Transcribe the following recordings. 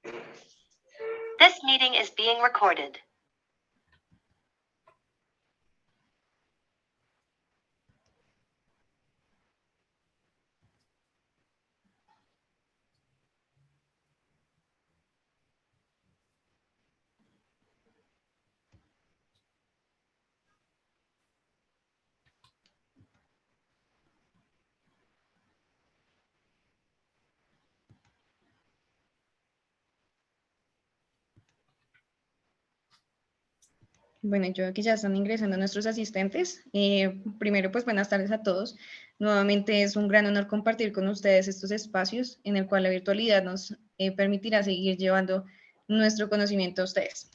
This meeting is being recorded. Bueno, yo aquí ya están ingresando nuestros asistentes. Primero, pues buenas tardes a todos. Nuevamente es un gran honor compartir con ustedes estos espacios en el cual la virtualidad nos permitirá seguir llevando nuestro conocimiento a ustedes.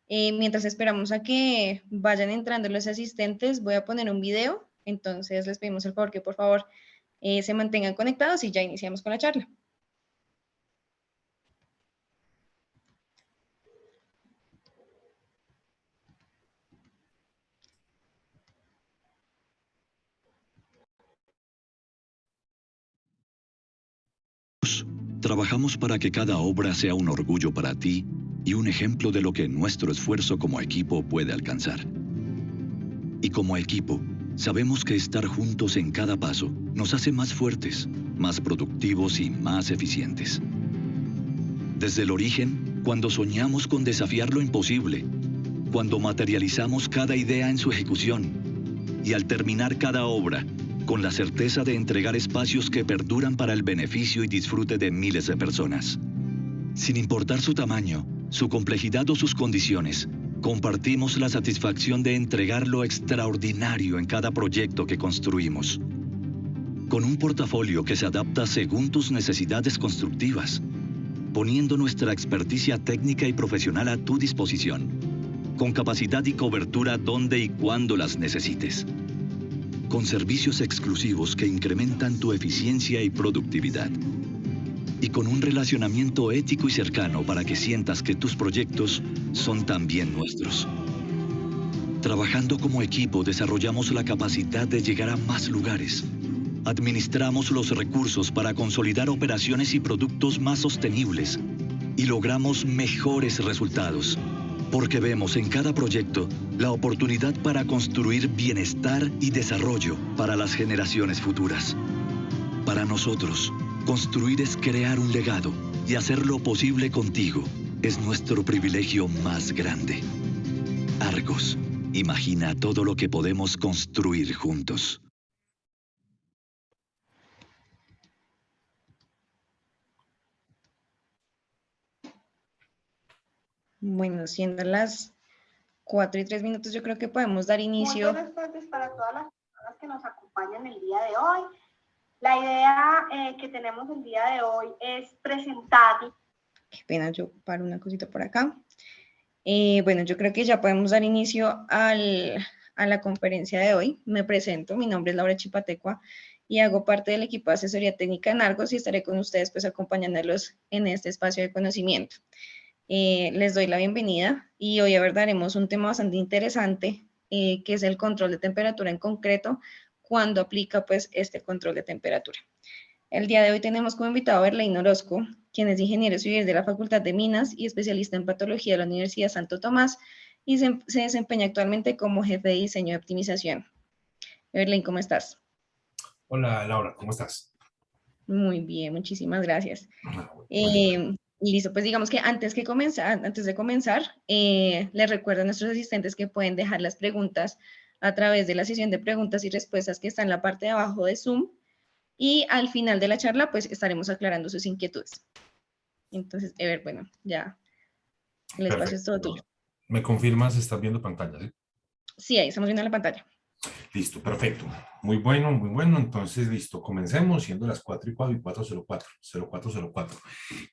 Mientras esperamos a que vayan entrando los asistentes, voy a poner un video. Entonces les pedimos el favor que por favor se mantengan conectados y ya iniciamos con la charla. Trabajamos para que cada obra sea un orgullo para ti y un ejemplo de lo que nuestro esfuerzo como equipo puede alcanzar. Y como equipo, sabemos que estar juntos en cada paso nos hace más fuertes, más productivos y más eficientes. Desde el origen, cuando soñamos con desafiar lo imposible, cuando materializamos cada idea en su ejecución y al terminar cada obra, con la certeza de entregar espacios que perduran para el beneficio y disfrute de miles de personas. Sin importar su tamaño, su complejidad o sus condiciones, compartimos la satisfacción de entregar lo extraordinario en cada proyecto que construimos. Con un portafolio que se adapta según tus necesidades constructivas, poniendo nuestra experticia técnica y profesional a tu disposición, con capacidad y cobertura donde y cuando las necesites. Con servicios exclusivos que incrementan tu eficiencia y productividad. Y con un relacionamiento ético y cercano para que sientas que tus proyectos son también nuestros. Trabajando como equipo desarrollamos la capacidad de llegar a más lugares. Administramos los recursos para consolidar operaciones y productos más sostenibles. Y logramos mejores resultados. Porque vemos en cada proyecto la oportunidad para construir bienestar y desarrollo para las generaciones futuras. Para nosotros, construir es crear un legado y hacerlo posible contigo es nuestro privilegio más grande. Argos, imagina todo lo que podemos construir juntos. Bueno, siendo las 4:03, yo creo que podemos dar inicio. Muy buenas tardes para todas las personas que nos acompañan el día de hoy. La idea que tenemos el día de hoy es presentar. Qué pena, yo paro una cosita por acá. Bueno, yo creo que ya podemos dar inicio a la conferencia de hoy. Me presento, mi nombre es Laura Chipatecua y hago parte del equipo de asesoría técnica en Argos y estaré con ustedes pues acompañándolos en este espacio de conocimiento. Les doy la bienvenida y hoy abordaremos un tema bastante interesante que es el control de temperatura en concreto cuando aplica pues este control de temperatura. El día de hoy tenemos como invitado a Berlain Orozco, quien es ingeniero civil de la Facultad de Minas y especialista en patología de la Universidad Santo Tomás y se desempeña actualmente como jefe de diseño de optimización. Berlain, ¿cómo estás? Hola Laura, ¿cómo estás? Muy bien, muchísimas gracias. Listo, pues digamos que antes de comenzar, les recuerdo a nuestros asistentes que pueden dejar las preguntas a través de la sesión de preguntas y respuestas que está en la parte de abajo de Zoom y al final de la charla pues estaremos aclarando sus inquietudes. Entonces, bueno, ya el espacio es todo tuyo. ¿Me confirmas? ¿Estás viendo pantalla? ¿Sí? Sí, ahí estamos viendo la pantalla. Listo, perfecto. Muy bueno, muy bueno. Entonces, listo, comencemos siendo las 4:04 y 04:04.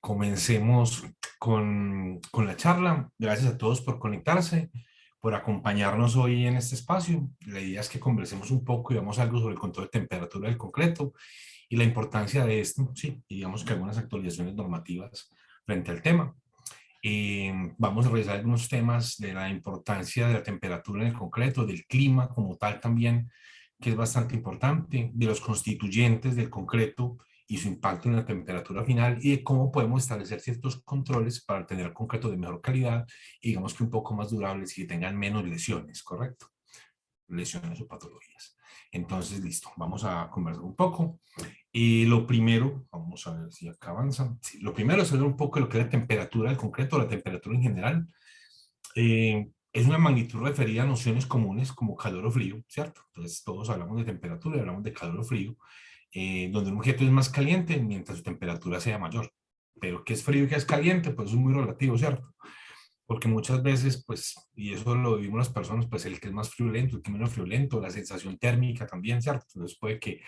Comencemos con la charla. Gracias a todos por conectarse, por acompañarnos hoy en este espacio. La idea es que conversemos un poco y veamos algo sobre el control de temperatura del concreto y la importancia de esto, sí, y digamos que algunas actualizaciones normativas frente al tema. Vamos a revisar algunos temas de la importancia de la temperatura en el concreto, del clima como tal también, que es bastante importante, de los constituyentes del concreto y su impacto en la temperatura final y de cómo podemos establecer ciertos controles para tener concreto de mejor calidad y digamos que un poco más durables y que tengan menos lesiones, ¿correcto? Lesiones o patologías. Entonces, listo, vamos a conversar un poco. Y lo primero, vamos a ver si acá avanza. Sí, lo primero es hablar un poco de lo que es la temperatura del concreto, la temperatura en general. Es una magnitud referida a nociones comunes como calor o frío, ¿cierto? Entonces todos hablamos de temperatura y hablamos de calor o frío, donde un objeto es más caliente mientras su temperatura sea mayor. Pero ¿qué es frío y qué es caliente? Pues es muy relativo, ¿cierto? Porque muchas veces, pues, y eso lo vivimos las personas, pues el que es más friolento, el que es menos friolento, la sensación térmica también, ¿cierto? Entonces puede que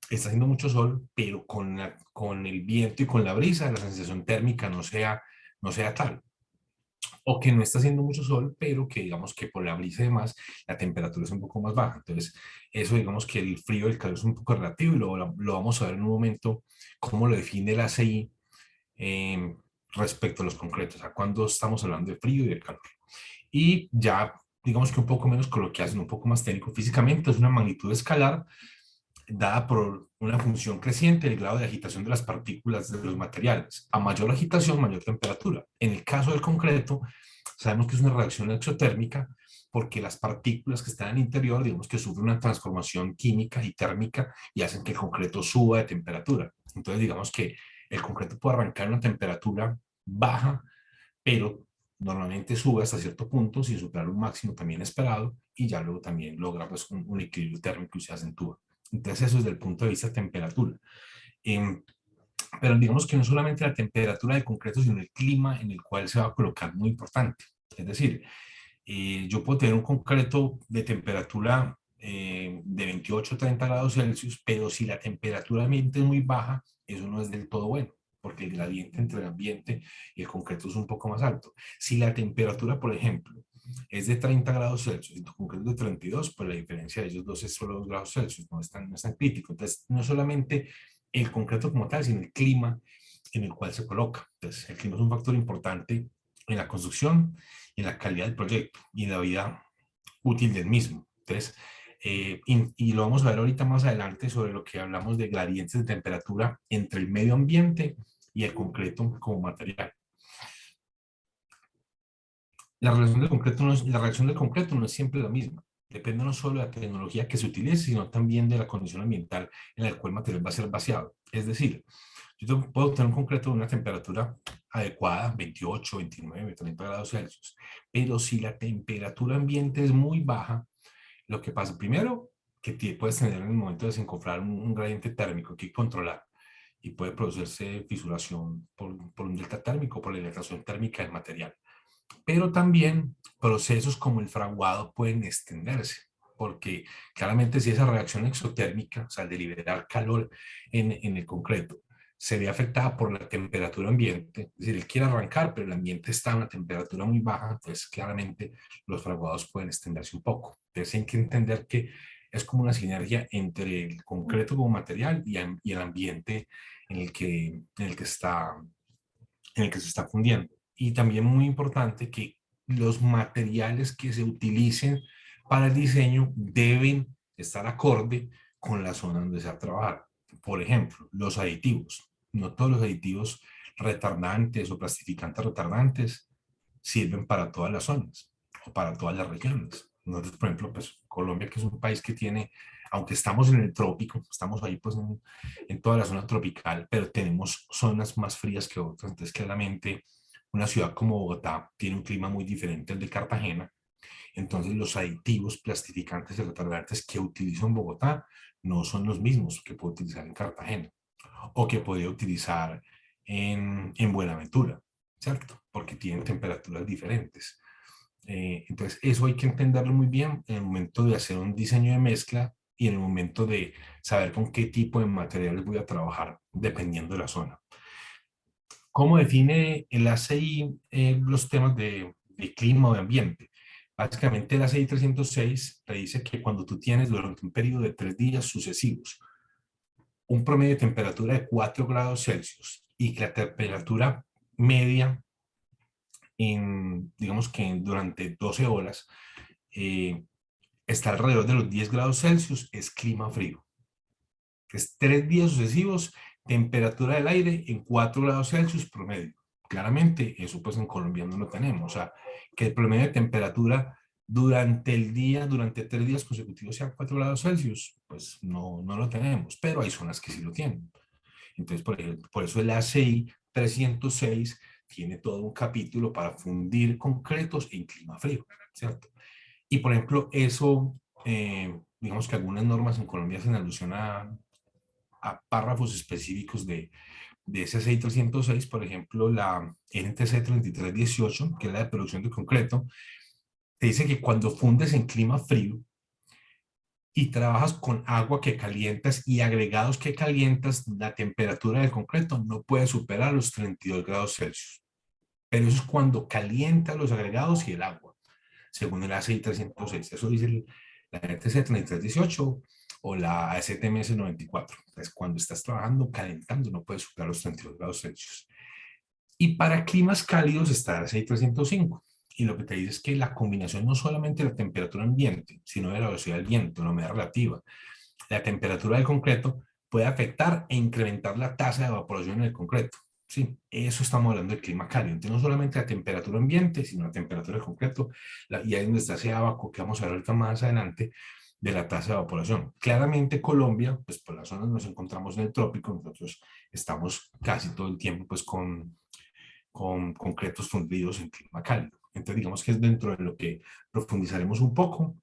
está haciendo mucho sol, pero con el viento y con la brisa, la sensación térmica no sea tal. O que no está haciendo mucho sol, pero que digamos que por la brisa y demás, la temperatura es un poco más baja. Entonces, eso digamos que el frío y el calor es un poco relativo y lo vamos a ver en un momento, cómo lo define el ACI eh, respecto a los concretos, a cuando estamos hablando de frío y de calor. Y ya, digamos que un poco menos coloquial, un poco más técnico, físicamente es una magnitud escalar dada por una función creciente del grado de agitación de las partículas de los materiales. A mayor agitación, mayor temperatura. En el caso del concreto, sabemos que es una reacción exotérmica porque las partículas que están en el interior, digamos que sufren una transformación química y térmica y hacen que el concreto suba de temperatura. Entonces, digamos que el concreto puede arrancar a una temperatura baja, pero normalmente sube hasta cierto punto sin superar un máximo también esperado y ya luego también logra pues, un equilibrio térmico y se acentúa. Entonces eso desde el punto de vista de temperatura. Pero digamos que no solamente la temperatura del concreto, sino el clima en el cual se va a colocar, muy importante. Es decir, yo puedo tener un concreto de temperatura de 28 a 30 grados Celsius, pero si la temperatura ambiente es muy baja, eso no es del todo bueno, porque el gradiente entre el ambiente y el concreto es un poco más alto. Si la temperatura, por ejemplo, es de 30 grados Celsius y tu concreto es de 32, pues la diferencia de ellos dos es solo 2 grados Celsius, no es tan crítico. Entonces, no solamente el concreto como tal, sino el clima en el cual se coloca. Entonces, el clima es un factor importante en la construcción, en la calidad del proyecto y en la vida útil del mismo. Entonces, y lo vamos a ver ahorita más adelante sobre lo que hablamos de gradientes de temperatura entre el medio ambiente y el concreto como material. La reacción del concreto no es siempre la misma. Depende no solo de la tecnología que se utilice, sino también de la condición ambiental en la cual el material va a ser vaciado. Es decir, yo puedo obtener un concreto de una temperatura adecuada, 28, 29, 30 grados Celsius, pero si la temperatura ambiente es muy baja, lo que pasa primero, que puedes tener en el momento de desencofrar un gradiente térmico que hay que controlar y puede producirse fisuración por un delta térmico, por la dilatación térmica del material. Pero también procesos como el fraguado pueden extenderse, porque claramente si esa reacción exotérmica, o sea, el de liberar calor en el concreto, se ve afectada por la temperatura ambiente, es decir, él quiere arrancar, pero el ambiente está a una temperatura muy baja, entonces claramente los fraguados pueden extenderse un poco. Entonces hay que entender que es como una sinergia entre el concreto como material y el ambiente en el que se está fundiendo. Y también muy importante que los materiales que se utilicen para el diseño deben estar acorde con la zona donde se va a trabajar. Por ejemplo, los aditivos. No todos los aditivos retardantes o plastificantes retardantes sirven para todas las zonas o para todas las regiones. Nosotros, por ejemplo, pues Colombia, que es un país que tiene, aunque estamos en el trópico, estamos ahí pues en toda la zona tropical, pero tenemos zonas más frías que otras. Entonces, claramente, una ciudad como Bogotá tiene un clima muy diferente al de Cartagena. Entonces, los aditivos plastificantes y retardantes que utilizo en Bogotá no son los mismos que puedo utilizar en Cartagena o que podría utilizar en Buenaventura, ¿cierto? Porque tienen temperaturas diferentes. Entonces, eso hay que entenderlo muy bien en el momento de hacer un diseño de mezcla y en el momento de saber con qué tipo de materiales voy a trabajar dependiendo de la zona. ¿Cómo define el ACI los temas de clima o de ambiente? Básicamente el ACI 306 te dice que cuando tú tienes durante un periodo de 3 días sucesivos un promedio de temperatura de 4 grados Celsius y que la temperatura media digamos que durante 12 horas está alrededor de los 10 grados Celsius, es clima frío. Es 3 días sucesivos temperatura del aire en 4 grados Celsius promedio. Claramente, eso pues en Colombia no lo tenemos. O sea, que el promedio de temperatura durante el día, durante 3 días consecutivos sea 4 grados Celsius, pues no lo tenemos, pero hay zonas que sí lo tienen. Entonces, por ejemplo, por eso el ACI 306 tiene todo un capítulo para fundir concretos en clima frío, ¿cierto? Y por ejemplo, eso, digamos que algunas normas en Colombia hacen alusión a párrafos específicos de ese ACI 306, por ejemplo, la NTC 3318, que es la de producción de concreto, te dice que cuando fundes en clima frío y trabajas con agua que calientas y agregados que calientas, la temperatura del concreto no puede superar los 32 grados Celsius. Pero eso es cuando calientas los agregados y el agua, según el ACI 306. Eso dice la NTC 3318 o la ASTMS 94. Entonces, cuando estás trabajando, calentando, no puedes superar los 32 grados Celsius. Y para climas cálidos está el ACI 305. Y lo que te dice es que la combinación no solamente de la temperatura ambiente, sino de la velocidad del viento, la humedad relativa, la temperatura del concreto, puede afectar e incrementar la tasa de evaporación en el concreto. Sí, eso estamos hablando del clima cálido. Entonces, no solamente la temperatura ambiente, sino la temperatura del concreto, y ahí donde está ese abaco que vamos a ver ahorita más adelante, de la tasa de evaporación. Claramente Colombia, pues por la zona donde nos encontramos en el trópico, nosotros estamos casi todo el tiempo pues con concretos fundidos en clima cálido. Entonces digamos que es dentro de lo que profundizaremos un poco,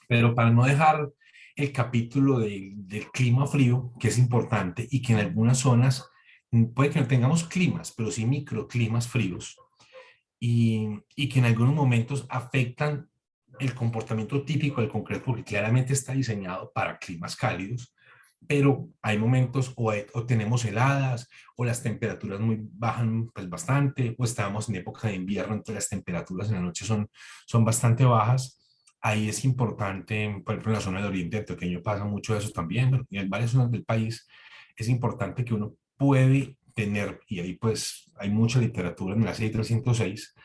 pero para no dejar el capítulo del clima frío, que es importante y que en algunas zonas puede que no tengamos climas, pero sí microclimas fríos y que en algunos momentos afectan el comportamiento típico del concreto porque claramente está diseñado para climas cálidos, pero hay momentos o tenemos heladas o las temperaturas bajan pues bastante o estamos en época de invierno, entonces las temperaturas en la noche son bastante bajas. Ahí es importante, por ejemplo en la zona del Oriente Antioqueño pasa mucho eso también, pero en varias zonas del país es importante que uno puede tener, y ahí pues hay mucha literatura en la ACI 306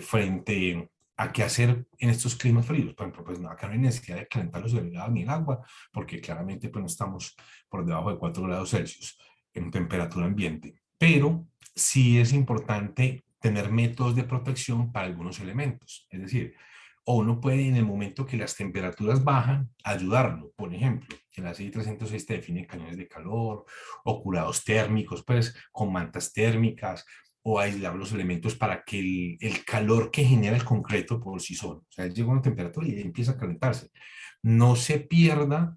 frente a qué hacer en estos climas fríos. Por ejemplo, pues no, acá no hay necesidad de calentar los agregados ni el agua, porque claramente pues no estamos por debajo de 4 grados Celsius en temperatura ambiente. Pero sí es importante tener métodos de protección para algunos elementos. Es decir, o uno puede en el momento que las temperaturas bajan, ayudarlo. Por ejemplo, en la CI 306 te define cañones de calor o curados térmicos, pues con mantas térmicas, o aislar los elementos para que el calor que genera el concreto por sí solo, o sea, llega a una temperatura y empieza a calentarse, no se pierda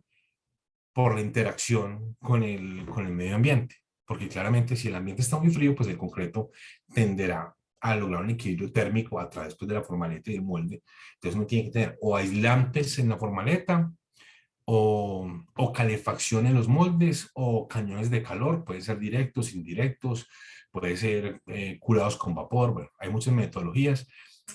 por la interacción con el medio ambiente, porque claramente si el ambiente está muy frío, pues el concreto tenderá a lograr un equilibrio térmico a través pues, de la formaleta y del molde. Entonces uno tiene que tener o aislantes en la formaleta, o calefacción en los moldes, o cañones de calor, pueden ser directos, indirectos, puede ser curados con vapor, bueno, hay muchas metodologías,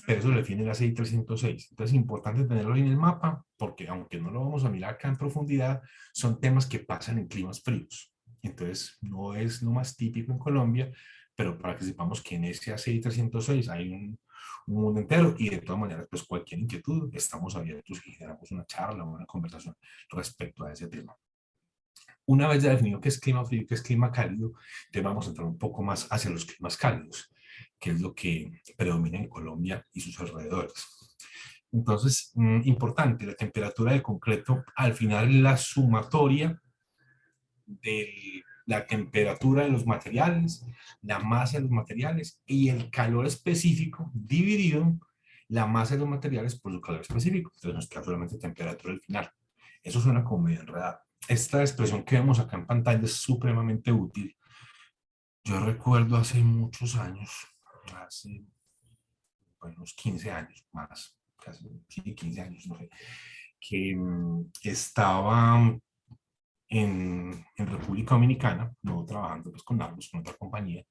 pero eso lo define la CI 306. Entonces es importante tenerlo en el mapa, porque aunque no lo vamos a mirar acá en profundidad, son temas que pasan en climas fríos. Entonces no es lo más típico en Colombia, pero para que sepamos que en ese ACI 306 hay un mundo entero y de todas maneras, pues cualquier inquietud, estamos abiertos y generamos una charla o una conversación respecto a ese tema. Una vez ya definido qué es clima frío y qué es clima cálido, te vamos a entrar un poco más hacia los climas cálidos, que es lo que predomina en Colombia y sus alrededores. Entonces, importante, la temperatura del concreto al final es la sumatoria de la temperatura de los materiales, la masa de los materiales y el calor específico dividido la masa de los materiales por su calor específico. Entonces nos queda solamente temperatura al final. Eso suena como medio enredado. Esta expresión que vemos acá en pantalla es supremamente útil. Yo recuerdo hace muchos años, hace unos 15 años más, casi sí, 15 años, no sé, que estaba en República Dominicana, no trabajando pues con Arbus, con otra compañía,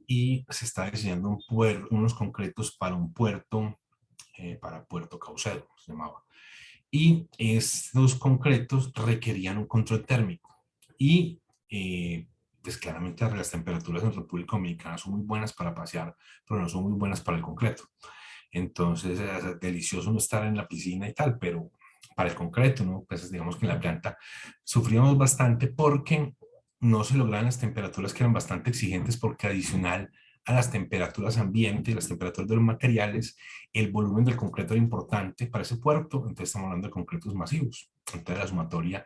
y se está diseñando unos concretos para un puerto, para Puerto Caucedo, se llamaba. Y estos concretos requerían un control térmico. Y pues claramente las temperaturas en República Dominicana son muy buenas para pasear, pero no son muy buenas para el concreto. Entonces es delicioso no estar en la piscina y tal, pero para el concreto, ¿no? Pues digamos que en la planta sufrimos bastante porque no se lograban las temperaturas que eran bastante exigentes porque adicional a las temperaturas ambiente, las temperaturas de los materiales, el volumen del concreto era importante para ese puerto, entonces estamos hablando de concretos masivos. Entonces la sumatoria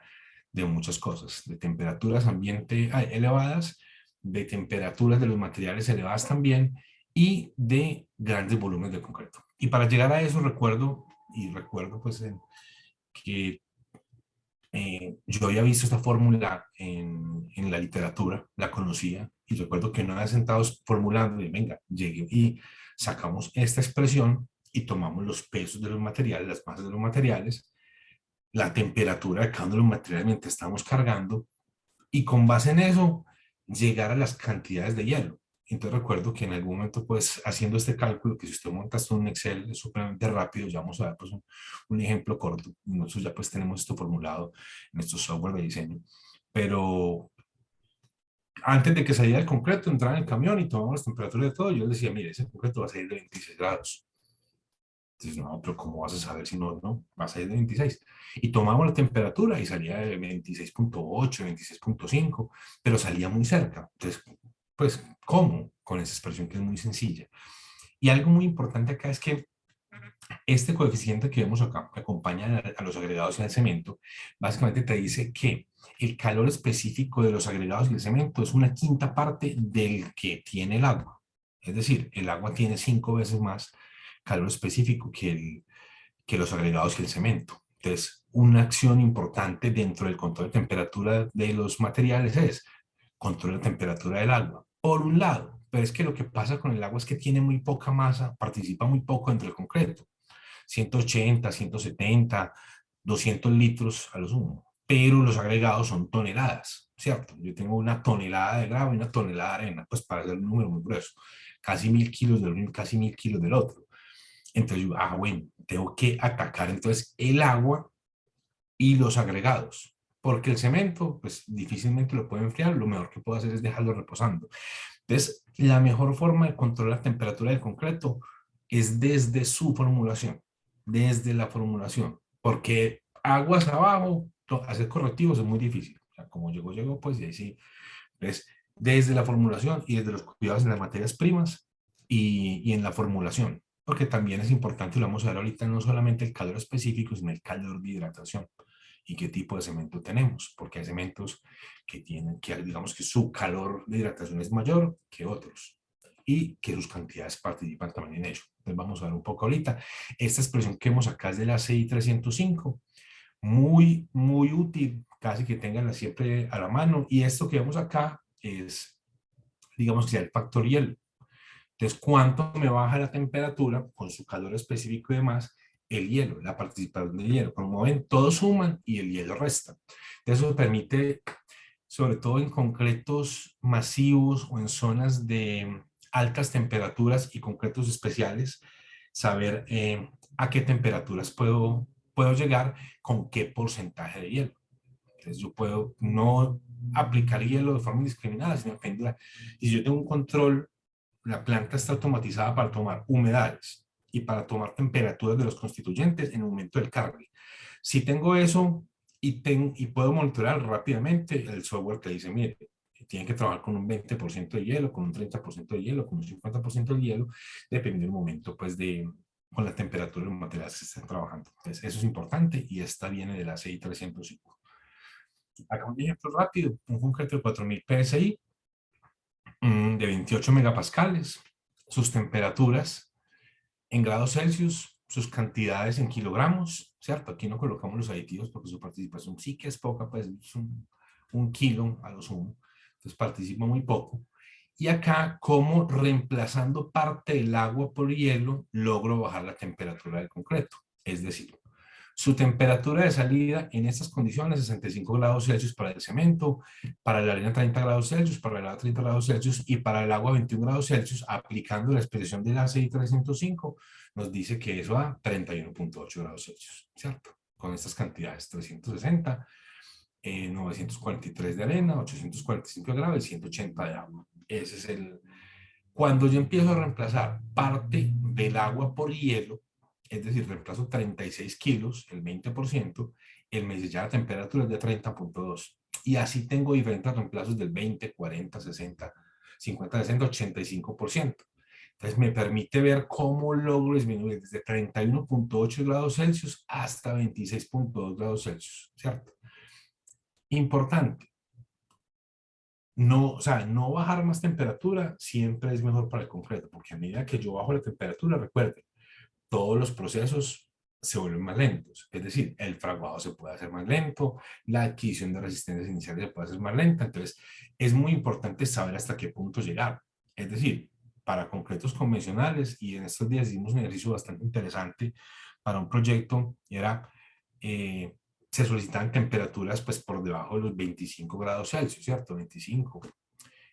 de muchas cosas, de temperaturas ambiente elevadas, de temperaturas de los materiales elevadas también y de grandes volúmenes de concreto. Y para llegar a eso recuerdo pues que yo había visto esta fórmula en la literatura, la conocía, y recuerdo que una vez sentados formulando, y venga, llegué y sacamos esta expresión y tomamos los pesos de los materiales, las masas de los materiales, la temperatura de cada uno de los materiales mientras estamos cargando, y con base en eso, llegar a las cantidades de hielo. Entonces recuerdo que en algún momento, pues, haciendo este cálculo, que si usted monta esto en un Excel es supremamente rápido, ya vamos a ver pues, un ejemplo corto. Nosotros ya pues tenemos esto formulado en estos software de diseño. Pero antes de que saliera el concreto, entraba en el camión y tomamos las temperaturas de todo, yo les decía, mire, ese concreto va a salir de 26 grados. Entonces, no, pero ¿cómo vas a saber si no va a salir de 26? Y tomamos la temperatura y salía de 26.8, 26.5, pero salía muy cerca. Entonces, pues, ¿cómo? Con esa expresión que es muy sencilla. Y algo muy importante acá es que este coeficiente que vemos acá, que acompaña a los agregados en el cemento, básicamente te dice que el calor específico de los agregados y el cemento es una quinta parte del que tiene el agua. Es decir, el agua tiene 5 veces más calor específico que los agregados y el cemento. Entonces, una acción importante dentro del control de temperatura de los materiales es control de temperatura del agua. Por un lado, pero es que lo que pasa con el agua es que tiene muy poca masa, participa muy poco dentro del concreto. 180, 170, 200 litros a lo sumo. Pero los agregados son toneladas, ¿cierto? Yo tengo una tonelada de grava y una tonelada de arena, pues para hacer un número muy grueso. Casi 1000 kilos del uno y casi 1000 kilos del otro. Entonces yo, bueno, tengo que atacar entonces el agua y los agregados, porque el cemento, pues difícilmente lo puedo enfriar, lo mejor que puedo hacer es dejarlo reposando. Entonces, la mejor forma de controlar la temperatura del concreto es desde su formulación, desde la formulación, porque aguas abajo, hacer correctivos es muy difícil. O sea, como llegó, pues y ahí sí. Entonces, desde la formulación y desde los cuidados en las materias primas y en la formulación, porque también es importante, y lo vamos a ver ahorita, no solamente el calor específico, sino el calor de hidratación y qué tipo de cemento tenemos, porque hay cementos que tienen, que digamos que su calor de hidratación es mayor que otros y que sus cantidades participan también en ello. Entonces vamos a ver un poco ahorita. Esta expresión que vemos acá es de la CI 305, muy, muy útil, casi que tenganla siempre a la mano, y esto que vemos acá es, digamos que sea el factor hielo. Entonces, ¿cuánto me baja la temperatura con su calor específico y demás? El hielo, la participación del hielo. Como ven, todos suman y el hielo resta. Entonces, eso permite, sobre todo en concretos masivos o en zonas de altas temperaturas y concretos especiales, saber a qué temperaturas puedo llegar con qué porcentaje de hielo. Entonces, yo puedo no aplicar hielo de forma indiscriminada, sino dependiendo. Y si yo tengo un control, la planta está automatizada para tomar humedades y para tomar temperaturas de los constituyentes en el momento del cargue. Si tengo eso y puedo monitorar rápidamente el software que dice, mire, tienen que trabajar con un 20% de hielo, con un 30% de hielo, con un 50% de hielo, dependiendo del momento, pues, con la temperatura de los materiales que estén trabajando. Entonces, eso es importante y esta viene de la CI 305. Acá un ejemplo rápido, un concreto de 4000 PSI, de 28 megapascales, sus temperaturas en grados Celsius, sus cantidades en kilogramos, ¿cierto? Aquí no colocamos los aditivos porque su participación sí que es poca, pues es un kilo a lo sumo, entonces participa muy poco. Y acá, como reemplazando parte del agua por hielo, logro bajar la temperatura del concreto. Es decir, su temperatura de salida en estas condiciones, 65 grados Celsius para el cemento, para la arena 30 grados Celsius, para el agua 30 grados Celsius y para el agua 21 grados Celsius, aplicando la expresión de la ACI 305, nos dice que eso da 31.8 grados Celsius, ¿cierto? Con estas cantidades, 360, 943 de arena, 845 de grava y 180 de agua. Ese es el... Cuando yo empiezo a reemplazar parte del agua por hielo, es decir, reemplazo 36 kilos, el 20%, el mes ya la temperatura es de 30.2. Y así tengo diferentes reemplazos del 20, 40, 60, 50, 60, 85%. Entonces me permite ver cómo logro disminuir desde 31.8 grados Celsius hasta 26.2 grados Celsius, ¿cierto? Importante. No, o sea, no bajar más temperatura siempre es mejor para el concreto, porque a medida que yo bajo la temperatura, recuerden, todos los procesos se vuelven más lentos. Es decir, el fraguado se puede hacer más lento, la adquisición de resistencias iniciales se puede hacer más lenta. Entonces, es muy importante saber hasta qué punto llegar. Es decir, para concretos convencionales, y en estos días hicimos un ejercicio bastante interesante para un proyecto, era, se solicitan temperaturas pues por debajo de los 25 grados Celsius, ¿cierto? 25,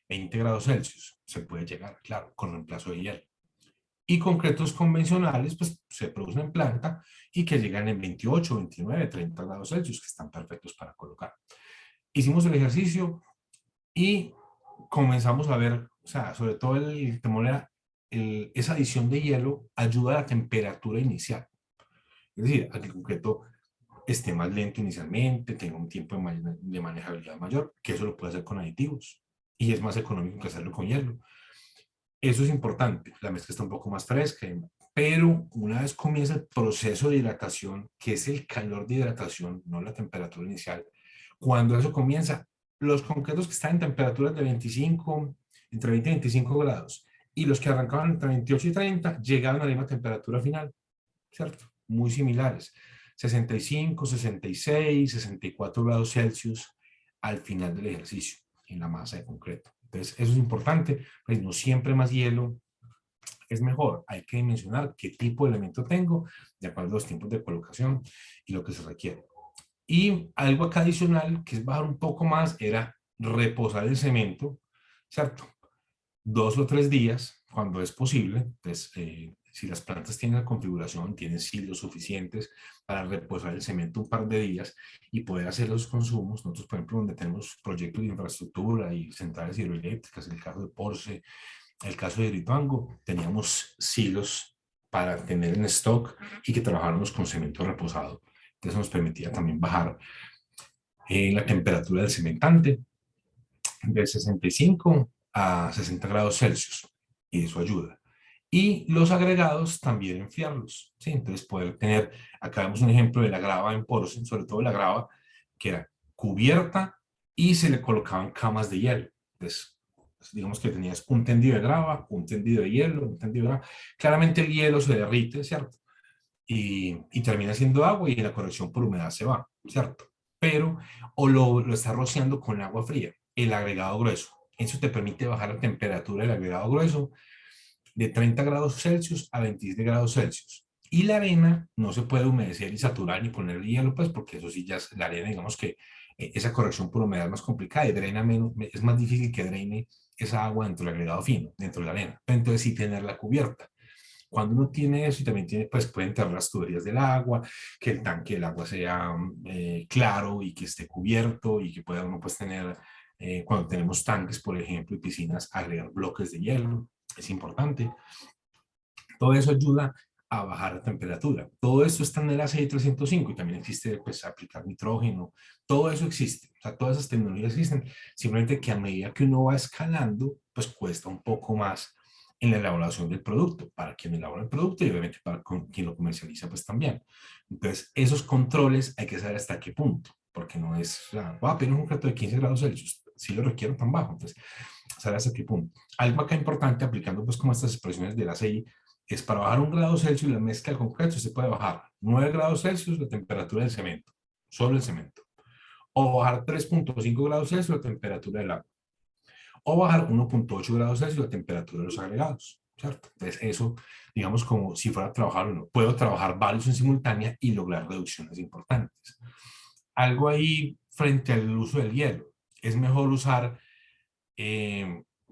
20 grados Celsius. Se puede llegar, claro, con reemplazo de hielo. Y concretos convencionales, pues se producen en planta y que llegan en 28, 29, 30 grados Celsius, que están perfectos para colocar. Hicimos el ejercicio y comenzamos a ver, o sea, sobre todo el temor era esa adición de hielo ayuda a la temperatura inicial. Es decir, a que el concreto esté más lento inicialmente, tenga un tiempo de manejabilidad mayor, que eso lo puede hacer con aditivos y es más económico que hacerlo con hielo. Eso es importante, la mezcla está un poco más fresca, pero una vez comienza el proceso de hidratación, que es el calor de hidratación, no la temperatura inicial, cuando eso comienza, los concretos que están en temperaturas de 25, entre 20 y 25 grados, y los que arrancaban entre 28 y 30, llegaban a la misma temperatura final, ¿cierto? Muy similares, 65, 66, 64 grados Celsius al final del ejercicio, en la masa de concreto. Entonces, eso es importante, pues no siempre más hielo es mejor. Hay que dimensionar qué tipo de elemento tengo, de acuerdo a los tiempos de colocación y lo que se requiere. Y algo acá adicional, que es bajar un poco más, era reposar el cemento, ¿cierto? 2 o 3 días, cuando es posible. Entonces, si las plantas tienen la configuración, tienen silos suficientes para reposar el cemento un par de días y poder hacer los consumos. Nosotros, por ejemplo, donde tenemos proyectos de infraestructura y centrales hidroeléctricas, el caso de Porce, el caso de Hidroituango, teníamos silos para tener en stock y que trabajáramos con cemento reposado. Entonces nos permitía también bajar la temperatura del cementante de 65 a 60 grados Celsius, y eso ayuda. Y los agregados también enfriarlos, ¿sí? Entonces poder tener, acá vemos un ejemplo de la grava en poros, sobre todo la grava que era cubierta y se le colocaban camas de hielo. Entonces, digamos que tenías un tendido de grava, un tendido de hielo, un tendido de grava. Claramente el hielo se derrite, ¿cierto? Y termina siendo agua y la corrección por humedad se va, ¿cierto? Pero, o lo está rociando con agua fría, el agregado grueso. Eso te permite bajar la temperatura del agregado grueso de 30 grados Celsius a 27 grados Celsius. Y la arena no se puede humedecer y saturar ni poner hielo, pues porque eso sí ya es la arena, digamos que esa corrección por humedad es más complicada y drena menos, es más difícil que drene esa agua dentro del agregado fino, dentro de la arena. Pero entonces sí tenerla cubierta. Cuando uno tiene eso y también tiene, pues pueden tener las tuberías del agua, que el tanque del agua sea claro y que esté cubierto y que pueda uno pues tener, cuando tenemos tanques, por ejemplo, y piscinas, agregar bloques de hielo, es importante. Todo eso ayuda a bajar la temperatura. Todo esto está en el ACI 305 y también existe pues aplicar nitrógeno, todo eso existe, o sea, todas esas tecnologías existen, simplemente que a medida que uno va escalando, pues cuesta un poco más en la elaboración del producto, para quien elabora el producto y obviamente para quien lo comercializa pues también. Entonces, esos controles hay que saber hasta qué punto, porque no es, o sea, voy a pedir un concreto de 15 grados Celsius, si lo requiero tan bajo, entonces, saber hasta qué punto. Algo acá importante, aplicando pues como estas expresiones del ACI, es para bajar 1 grado Celsius la mezcla de concreto se puede bajar 9 grados Celsius la temperatura del cemento, solo el cemento, o bajar 3.5 grados Celsius la temperatura del agua, o bajar 1.8 grados Celsius la temperatura de los agregados, ¿cierto? Entonces eso, digamos como si fuera a trabajar uno, puedo trabajar varios en simultánea y lograr reducciones importantes. Algo ahí frente al uso del hielo, es mejor usar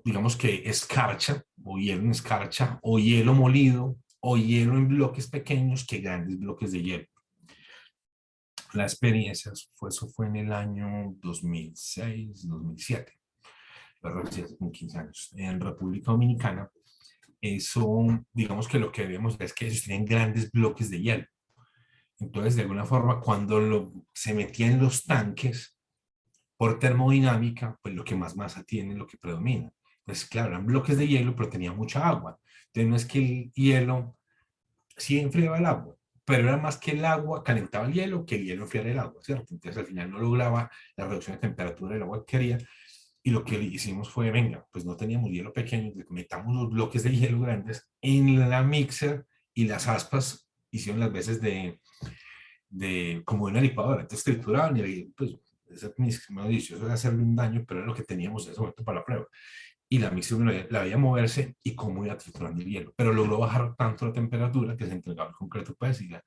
digamos que escarcha, o hielo en escarcha, o hielo molido, o hielo en bloques pequeños que grandes bloques de hielo. La experiencia, eso fue en el año 2006, 2007, hace 15 años. En República Dominicana, eso, digamos que lo que vemos es que ellos tienen grandes bloques de hielo. Entonces, de alguna forma, cuando se metía en los tanques, por termodinámica, pues lo que más masa tiene, lo que predomina. Entonces, claro, eran bloques de hielo, pero tenía mucha agua. Entonces, no es que el hielo sí enfriaba el agua, pero era más que el agua calentaba el hielo que el hielo enfriara el agua, ¿cierto? Entonces, al final no lograba la reducción de temperatura del agua que quería. Y lo que hicimos fue, venga, pues no teníamos hielo pequeño, metamos los bloques de hielo grandes en la mixer y las aspas hicieron las veces como de una licuadora. Entonces trituraban y ahí, pues, ese me dicho, eso era hacerle un daño, pero era lo que teníamos en ese momento para la prueba. Y la mixer la veía moverse y cómo iba triturando el hielo. Pero logró bajar tanto la temperatura que se entregaba el concreto, pues, y la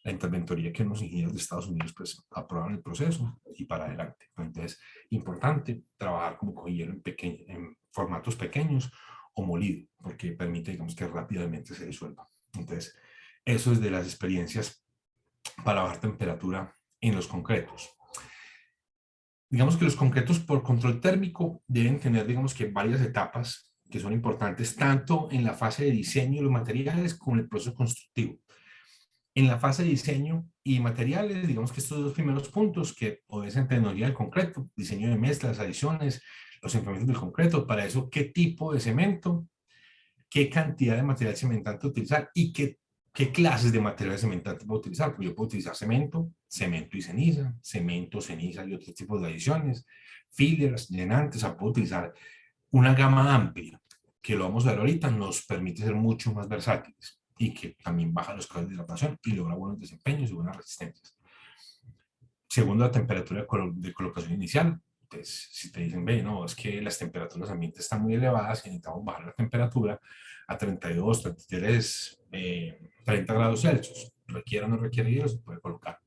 interventoría que unos ingenieros de Estados Unidos pues aprobaron el proceso y para adelante. Entonces, importante trabajar como con hielo en formatos pequeños o molido, porque permite, digamos, que rápidamente se disuelva. Entonces, eso es de las experiencias para bajar temperatura en los concretos. Digamos que los concretos por control térmico deben tener, digamos, que varias etapas que son importantes tanto en la fase de diseño de los materiales como en el proceso constructivo. En la fase de diseño y materiales, digamos que estos dos primeros puntos que obedecen tecnología del concreto, diseño de mezclas, adiciones, los enfriamientos del concreto, para eso qué tipo de cemento, qué cantidad de material cementante utilizar y qué clases de material cementante puedo utilizar. Pues yo puedo utilizar cemento, cemento y ceniza, cemento, ceniza y otros tipos de adiciones, fillers, llenantes, o sea, puedo utilizar una gama amplia, que lo vamos a ver ahorita, nos permite ser mucho más versátiles y que también baja los casos de hidratación y logra buenos desempeños y buenas resistencias. Segundo, la temperatura de colocación inicial. Entonces, si te dicen, ve, no, es que las temperaturas ambiente están muy elevadas y necesitamos bajar la temperatura a 32, 33, 30 grados Celsius, requiere o no requiere hielo, se puede colocar.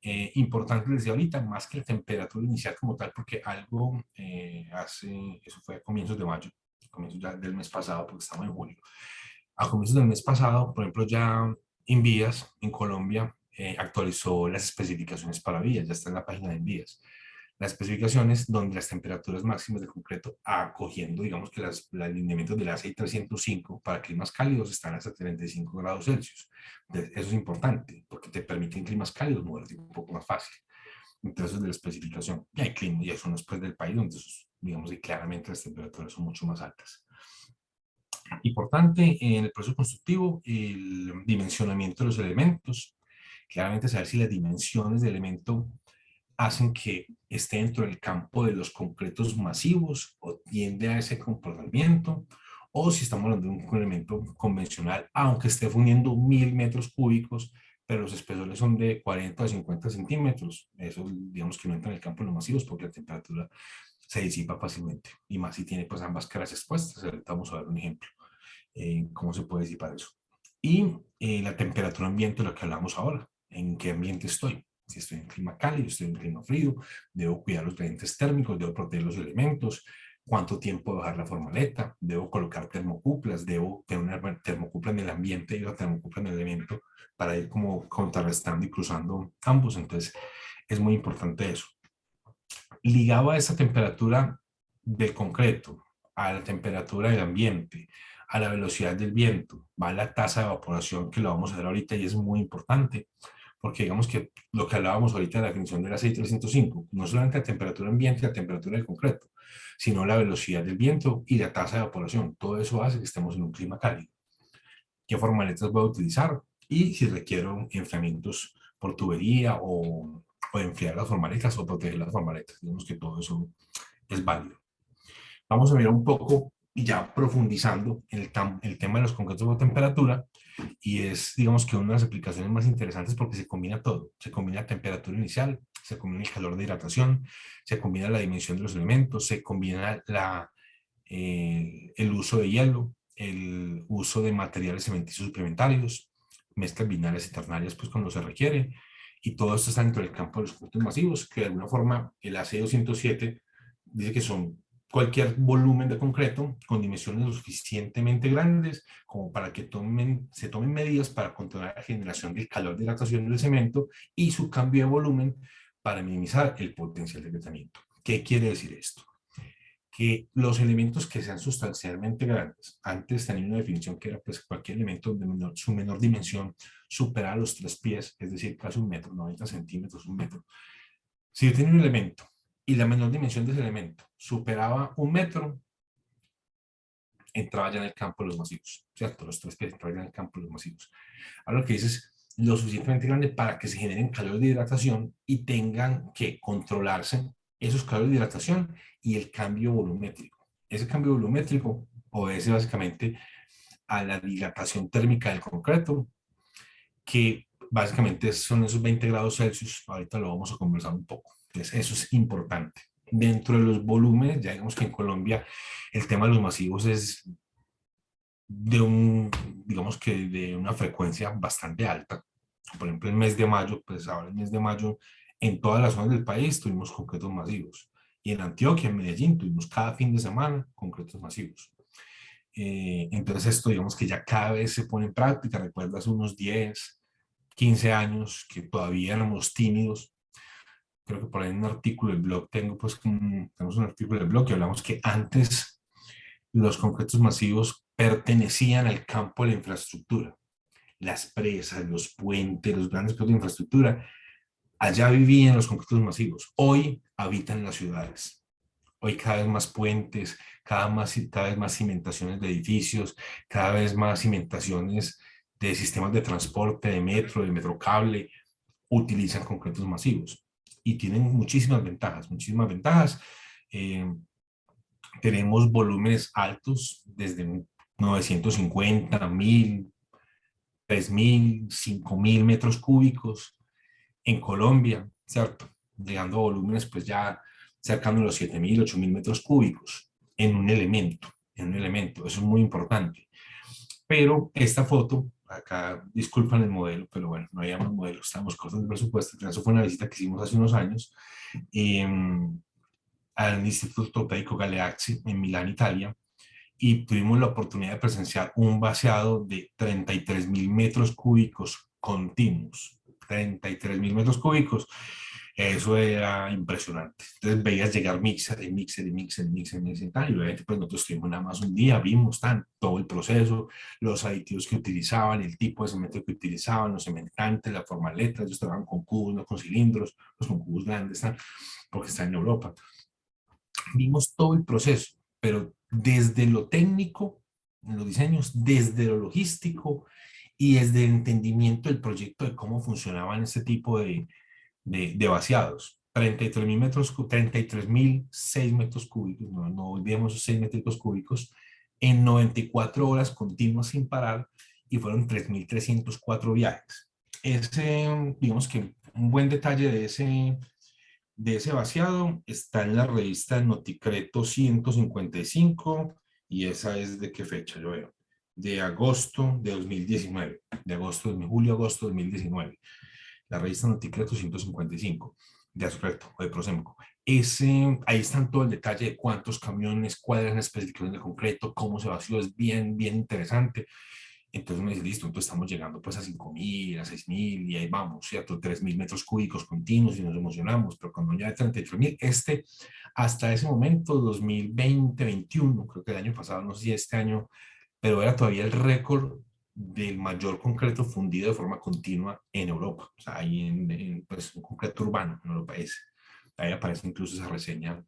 Importante desde ahorita, más que la temperatura inicial como tal, porque algo eso fue a comienzos de mayo, comienzos ya del mes pasado, porque estamos en julio. A comienzos del mes pasado, por ejemplo, ya Invías en Colombia actualizó las especificaciones para vías, ya está en la página de Invías. Las especificaciones donde las temperaturas máximas de concreto, acogiendo, digamos que los alineamientos de la ACI 305 para climas cálidos están hasta 35 grados Celsius. Entonces, eso es importante porque te permite en climas cálidos moverte un poco más fácil. Entonces, de la especificación. Y hay climas, y son después del país donde, digamos que claramente las temperaturas son mucho más altas. Importante en el proceso constructivo, el dimensionamiento de los elementos. Claramente saber si las dimensiones del elemento hacen que esté dentro del campo de los concretos masivos o tiende a ese comportamiento, o si estamos hablando de un elemento convencional, aunque esté fundiendo 1000 metros cúbicos, pero los espesores son de 40 a 50 centímetros. Eso, digamos que no entra en el campo de los masivos porque la temperatura se disipa fácilmente, y más si tiene pues ambas caras expuestas. Ahorita vamos a ver un ejemplo. ¿Cómo se puede disipar eso? Y la temperatura ambiente, lo que hablamos ahora, en qué ambiente estoy. Si estoy en clima cálido, estoy en clima frío, debo cuidar los gradientes térmicos, debo proteger los elementos, cuánto tiempo dejar la formaleta, debo colocar termocuplas, debo tener una termocupla en el ambiente y una termocupla en el elemento para ir como contrarrestando y cruzando ambos. Entonces, es muy importante eso. Ligado a esa temperatura del concreto, a la temperatura del ambiente, a la velocidad del viento, va la tasa de evaporación, que lo vamos a ver ahorita y es muy importante, porque digamos que lo que hablábamos ahorita de la definición de la 6305, no solamente la temperatura ambiente y la temperatura del concreto, sino la velocidad del viento y la tasa de evaporación. Todo eso hace que estemos en un clima cálido. ¿Qué formaletas voy a utilizar? Y si requiero enfriamientos por tubería o enfriar las formaletas o proteger las formaletas. Digamos que todo eso es válido. Vamos a ver un poco, ya profundizando en el tema de los concretos de temperatura, y es, digamos que una de las aplicaciones más interesantes porque se combina todo. Se combina la temperatura inicial, se combina el calor de hidratación, se combina la dimensión de los elementos, se combina el uso de hielo, el uso de materiales cementicios suplementarios, mezclas binarias y ternarias pues cuando se requiere, y todo esto está dentro del campo de los concretos masivos, que de alguna forma el AC 207 dice que son cualquier volumen de concreto con dimensiones lo suficientemente grandes como para que se tomen medidas para controlar la generación del calor de hidratación del cemento y su cambio de volumen para minimizar el potencial de agrietamiento. ¿Qué quiere decir esto? Que los elementos que sean sustancialmente grandes, antes tenía una definición que era pues cualquier elemento de su menor dimensión supera los 3 pies, es decir, casi 1 metro, 90 centímetros, 1 metro. Si yo tengo un elemento y la menor dimensión de ese elemento superaba 1 metro, entraba ya en el campo de los masivos, ¿cierto? Los 3 pies entraban ya en el campo de los masivos. Ahora lo que dice es lo suficientemente grande para que se generen calores de hidratación y tengan que controlarse esos calores de hidratación y el cambio volumétrico. Ese cambio volumétrico obedece básicamente a la dilatación térmica del concreto, que básicamente son esos 20 grados Celsius. Ahorita lo vamos a conversar un poco. Entonces, eso es importante. Dentro de los volúmenes, ya digamos que en Colombia el tema de los masivos es digamos que de una frecuencia bastante alta. Por ejemplo, el mes de mayo, pues ahora el mes de mayo, en todas las zonas del país tuvimos concretos masivos. Y en Antioquia, en Medellín, tuvimos cada fin de semana concretos masivos. Entonces esto digamos que ya cada vez se pone en práctica. Recuerdo hace unos 10, 15 años que todavía éramos tímidos. Creo que por ahí en un artículo del blog tenemos un artículo del blog que hablamos que antes los concretos masivos pertenecían al campo de la infraestructura. Las presas, los puentes, los grandes proyectos de infraestructura, allá vivían los concretos masivos. Hoy habitan en las ciudades. Hoy cada vez más puentes, cada vez más cimentaciones de edificios, cada vez más cimentaciones de sistemas de transporte, de metro, de metrocable, utilizan concretos masivos. Y tienen muchísimas ventajas, muchísimas ventajas. Tenemos volúmenes altos, desde 950, 1000, 3000, 5000 metros cúbicos en Colombia, ¿cierto? Llegando a volúmenes pues ya cercano a los 7000, 8000 metros cúbicos en un elemento, Eso es muy importante. Pero esta foto, acá disculpan el modelo, pero bueno, no habíamos modelo, estábamos cortos de presupuesto. Eso fue una visita que hicimos hace unos años al Instituto Ortopédico Galeazzi en Milán, Italia, y tuvimos la oportunidad de presenciar un vaciado de 33.000 metros cúbicos continuos. 33.000 metros cúbicos, eso era impresionante. Entonces veías llegar mixer, y obviamente pues nosotros estuvimos nada más un día, vimos todo el proceso, los aditivos que utilizaban, el tipo de cemento que utilizaban, los cementantes, la forma de letras. Ellos trabajan con cubos, no con cilindros, los con cubos grandes, porque están en Europa. Vimos todo el proceso, pero desde lo técnico, en los diseños, desde lo logístico y desde el entendimiento del proyecto de cómo funcionaban este tipo de vaciados. 33.000 metros, 33.006 metros cúbicos, no olvidemos esos 6 metros cúbicos, en 94 horas continuas sin parar, y fueron 3.304 viajes. Digamos que un buen detalle de ese vaciado está en la revista Noticreto 155, y esa es de qué fecha, yo veo, de agosto de 2019, julio-agosto de 2019, la revista Noticreto 155, de Azurreto o de Prosemco. Ahí están todo el detalle de cuántos camiones, cuáles eran las especificaciones de concreto, cómo se vació, es bien, bien interesante. Entonces me dice, listo, entonces estamos llegando pues a 5.000, a 6.000, y ahí vamos, ¿cierto? 3.000 metros cúbicos continuos, y nos emocionamos, pero cuando ya de 33.000, hasta ese momento, 2020, 2021, creo que el año pasado, no sé si este año, pero era todavía el récord del mayor concreto fundido de forma continua en Europa. O sea, ahí pues un concreto urbano en Europa ahí aparece incluso esa reseña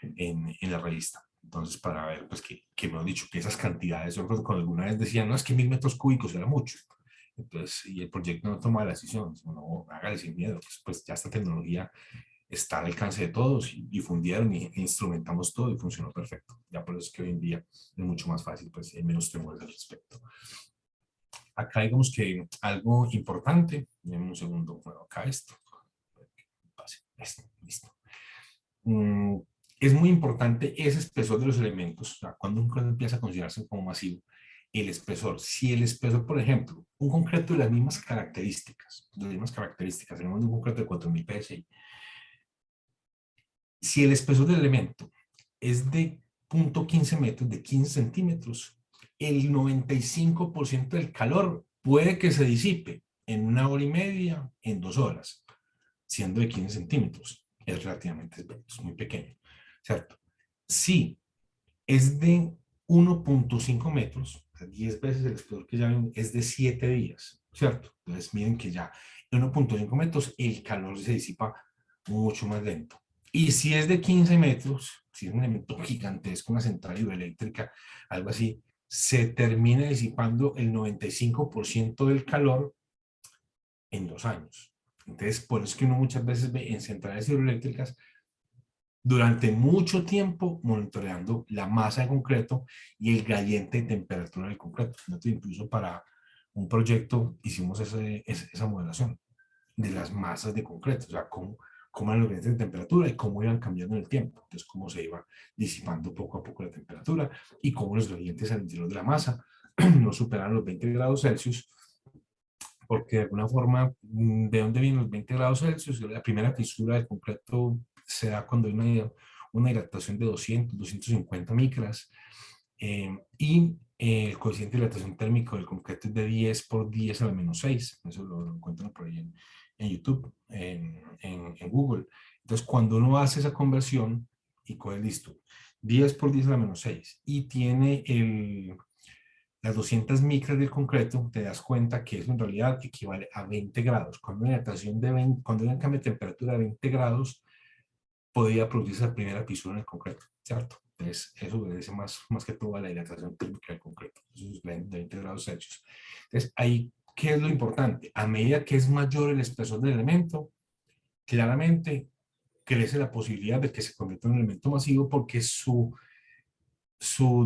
en la revista. Entonces, para ver, pues, que me han dicho que esas cantidades, yo recuerdo cuando alguna vez decían, no, es que 1000 metros cúbicos era mucho. Entonces, y el proyecto no toma la decisión, no, hágale sin miedo, pues ya esta tecnología está al alcance de todos, y fundieron e instrumentamos todo y funcionó perfecto. Ya por eso es que hoy en día es mucho más fácil, pues hay menos temores al respecto. Acá digamos que algo importante, denme un segundo, bueno, acá esto, listo. Es muy importante ese espesor de los elementos. O sea, cuando un concreto empieza a considerarse como masivo, el espesor. Si el espesor, por ejemplo, un concreto de las mismas características, tenemos un concreto de 4.000 PSI. Si el espesor del elemento es de 0.15 metros, de 15 centímetros, el 95% del calor puede que se disipe en 1 hora y media, en 2 horas, siendo de 15 centímetros. Es relativamente muy pequeño, ¿cierto? Si es de 1.5 metros, o sea, 10 veces el espesor que ya ven, es de 7 días, ¿cierto? Entonces miren que ya en 1.5 metros el calor se disipa mucho más lento. Y si es de 15 metros, si es un elemento gigantesco, una central hidroeléctrica, algo así, se termina disipando el 95% del calor en 2 años. Entonces, por eso es que uno muchas veces ve en centrales hidroeléctricas durante mucho tiempo monitoreando la masa de concreto y el gradiente de temperatura del concreto. Nosotros incluso para un proyecto hicimos esa modelación de las masas de concreto, o sea, cómo eran los gradientes de temperatura y cómo iban cambiando en el tiempo. Entonces, cómo se iba disipando poco a poco la temperatura y cómo los gradientes al interior de la masa no superan los 20 grados Celsius, porque de alguna forma, ¿de dónde vienen los 20 grados Celsius? La primera fisura del concreto se da cuando hay una hidratación de 200, 250 micras, y el coeficiente de dilatación térmico del concreto es de 10 por 10 a la menos 6. Eso lo encuentran por ahí en YouTube, en Google. Entonces, cuando uno hace esa conversión y coge listo, 10 por 10 a la menos 6, y tiene las 200 micras del concreto, te das cuenta que eso en realidad equivale a 20 grados. Cuando hay cuando hay un cambio de temperatura de 20 grados, podría producirse la primera fisura en el concreto, ¿cierto? Entonces, eso obedece más que todo a la dilatación térmica del concreto. Eso es 20 grados Celsius. Entonces, ahí, ¿qué es lo importante? A medida que es mayor el espesor del elemento, claramente crece la posibilidad de que se convierta en un elemento masivo porque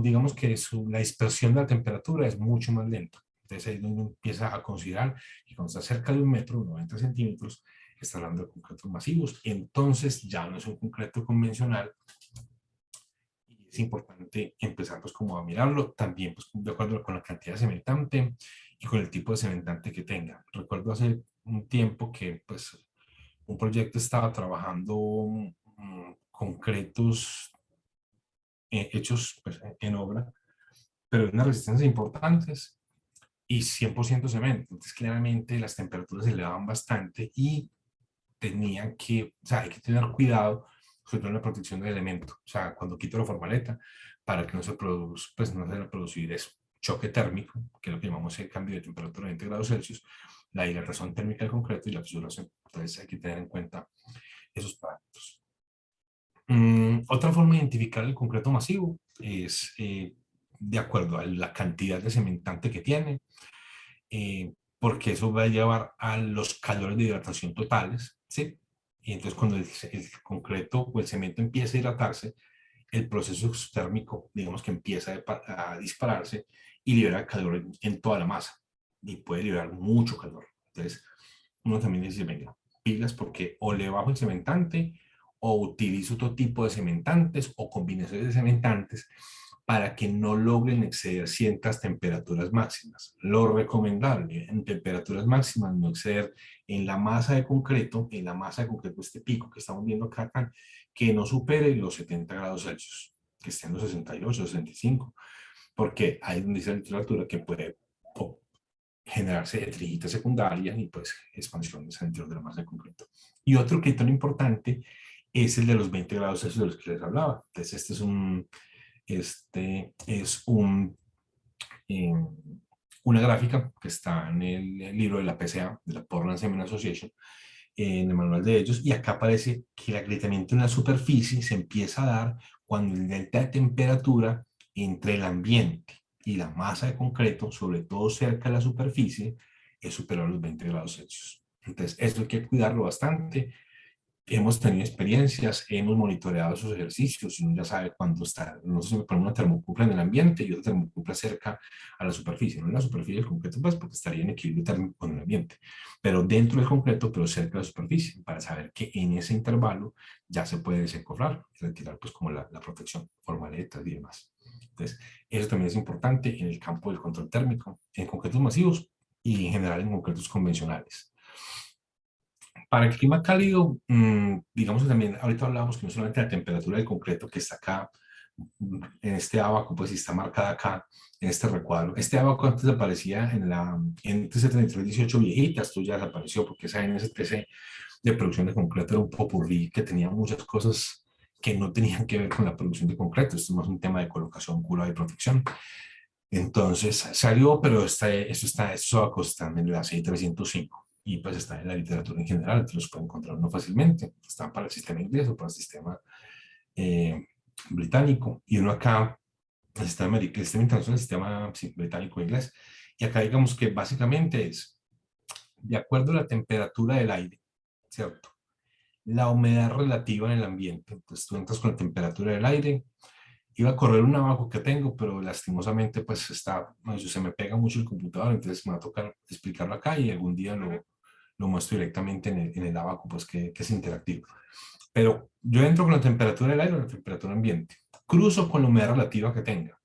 digamos que la dispersión de la temperatura es mucho más lenta. Entonces ahí es donde uno empieza a considerar que cuando está cerca de 1 metro, 90 centímetros, está hablando de concretos masivos. Entonces ya no es un concreto convencional. Y es importante empezar pues como a mirarlo también pues de acuerdo con la cantidad de cementante y con el tipo de cementante que tenga. Recuerdo hace un tiempo que pues un proyecto estaba trabajando concretos hechos pues, en obra, pero de unas resistencias importantes y 100% cemento. Entonces, claramente las temperaturas se elevaban bastante y o sea, hay que tener cuidado, sobre todo en la protección del elemento. O sea, cuando quito la formaleta, para que no se produzca, pues no se va a producir eso. Choque térmico, que es lo que llamamos el cambio de temperatura de 20 grados Celsius, la dilatación térmica del concreto y la fisuración. Entonces, hay que tener en cuenta esos parámetros. Otra forma de identificar el concreto masivo es de acuerdo a la cantidad de cementante que tiene, porque eso va a llevar a los calores de hidratación totales, ¿sí? Y entonces cuando el concreto o el cemento empieza a hidratarse, el proceso exotérmico, digamos que empieza a dispararse y libera calor en toda la masa y puede liberar mucho calor. Entonces uno también dice, venga, pilas porque o le bajo el cementante o utilizo otro tipo de cementantes o combinaciones de cementantes para que no logren exceder ciertas temperaturas máximas. Lo recomendable en temperaturas máximas no exceder en la masa de concreto, este pico que estamos viendo acá, que no supere los 70 grados Celsius, que esté en los 68, 65, porque hay donde dice la literatura que puede generarse etrigitas secundarias y pues expansiones al interior de la masa de concreto. Y otro criterio importante es el de los 20 grados Celsius de los que les hablaba. Entonces este es una gráfica que está en el libro de la PCA, de la Portland Cement Association, en el manual de ellos, y acá aparece que el agrietamiento en la superficie se empieza a dar cuando el delta de temperatura entre el ambiente y la masa de concreto, sobre todo cerca de la superficie, es superior a los 20 grados Celsius. Entonces, esto hay que cuidarlo bastante. Hemos tenido experiencias, hemos monitoreado esos ejercicios y uno ya sabe cuándo está. Nosotros ponemos una termocupla en el ambiente y otra termocupla cerca a la superficie, no en la superficie del concreto, pues porque estaría en equilibrio térmico con el ambiente, pero dentro del concreto, pero cerca de la superficie, para saber que en ese intervalo ya se puede desencofrar y retirar pues como la protección, formaletas y demás. Entonces, eso también es importante en el campo del control térmico, en concretos masivos y en general en concretos convencionales. Para el clima cálido, digamos que también, ahorita hablábamos que no solamente la temperatura del concreto que está acá, en este abaco, pues está marcada acá, en este recuadro. Este abaco antes aparecía en NTC 3318 viejita, esto ya desapareció porque esa NTC de producción de concreto era un popurrí que tenía muchas cosas que no tenían que ver con la producción de concreto. Esto es más un tema de colocación, curva y protección. Entonces salió, pero estos abacos están en la 6305. y pues está en la literatura en general, entonces los puede encontrar uno fácilmente. Están para el sistema inglés o para el sistema británico, y uno acá, el sistema internacional, el sistema sí, británico-inglés, y acá digamos que básicamente es, de acuerdo a la temperatura del aire, ¿cierto? La humedad relativa en el ambiente, entonces tú entras con la temperatura del aire. Iba a correr un abajo que tengo, pero lastimosamente pues está, no, se me pega mucho el computador, entonces me va a tocar explicarlo acá y algún día lo muestro directamente en el abaco, pues que es interactivo. Pero yo entro con la temperatura del aire o la temperatura ambiente, cruzo con la humedad relativa que tenga,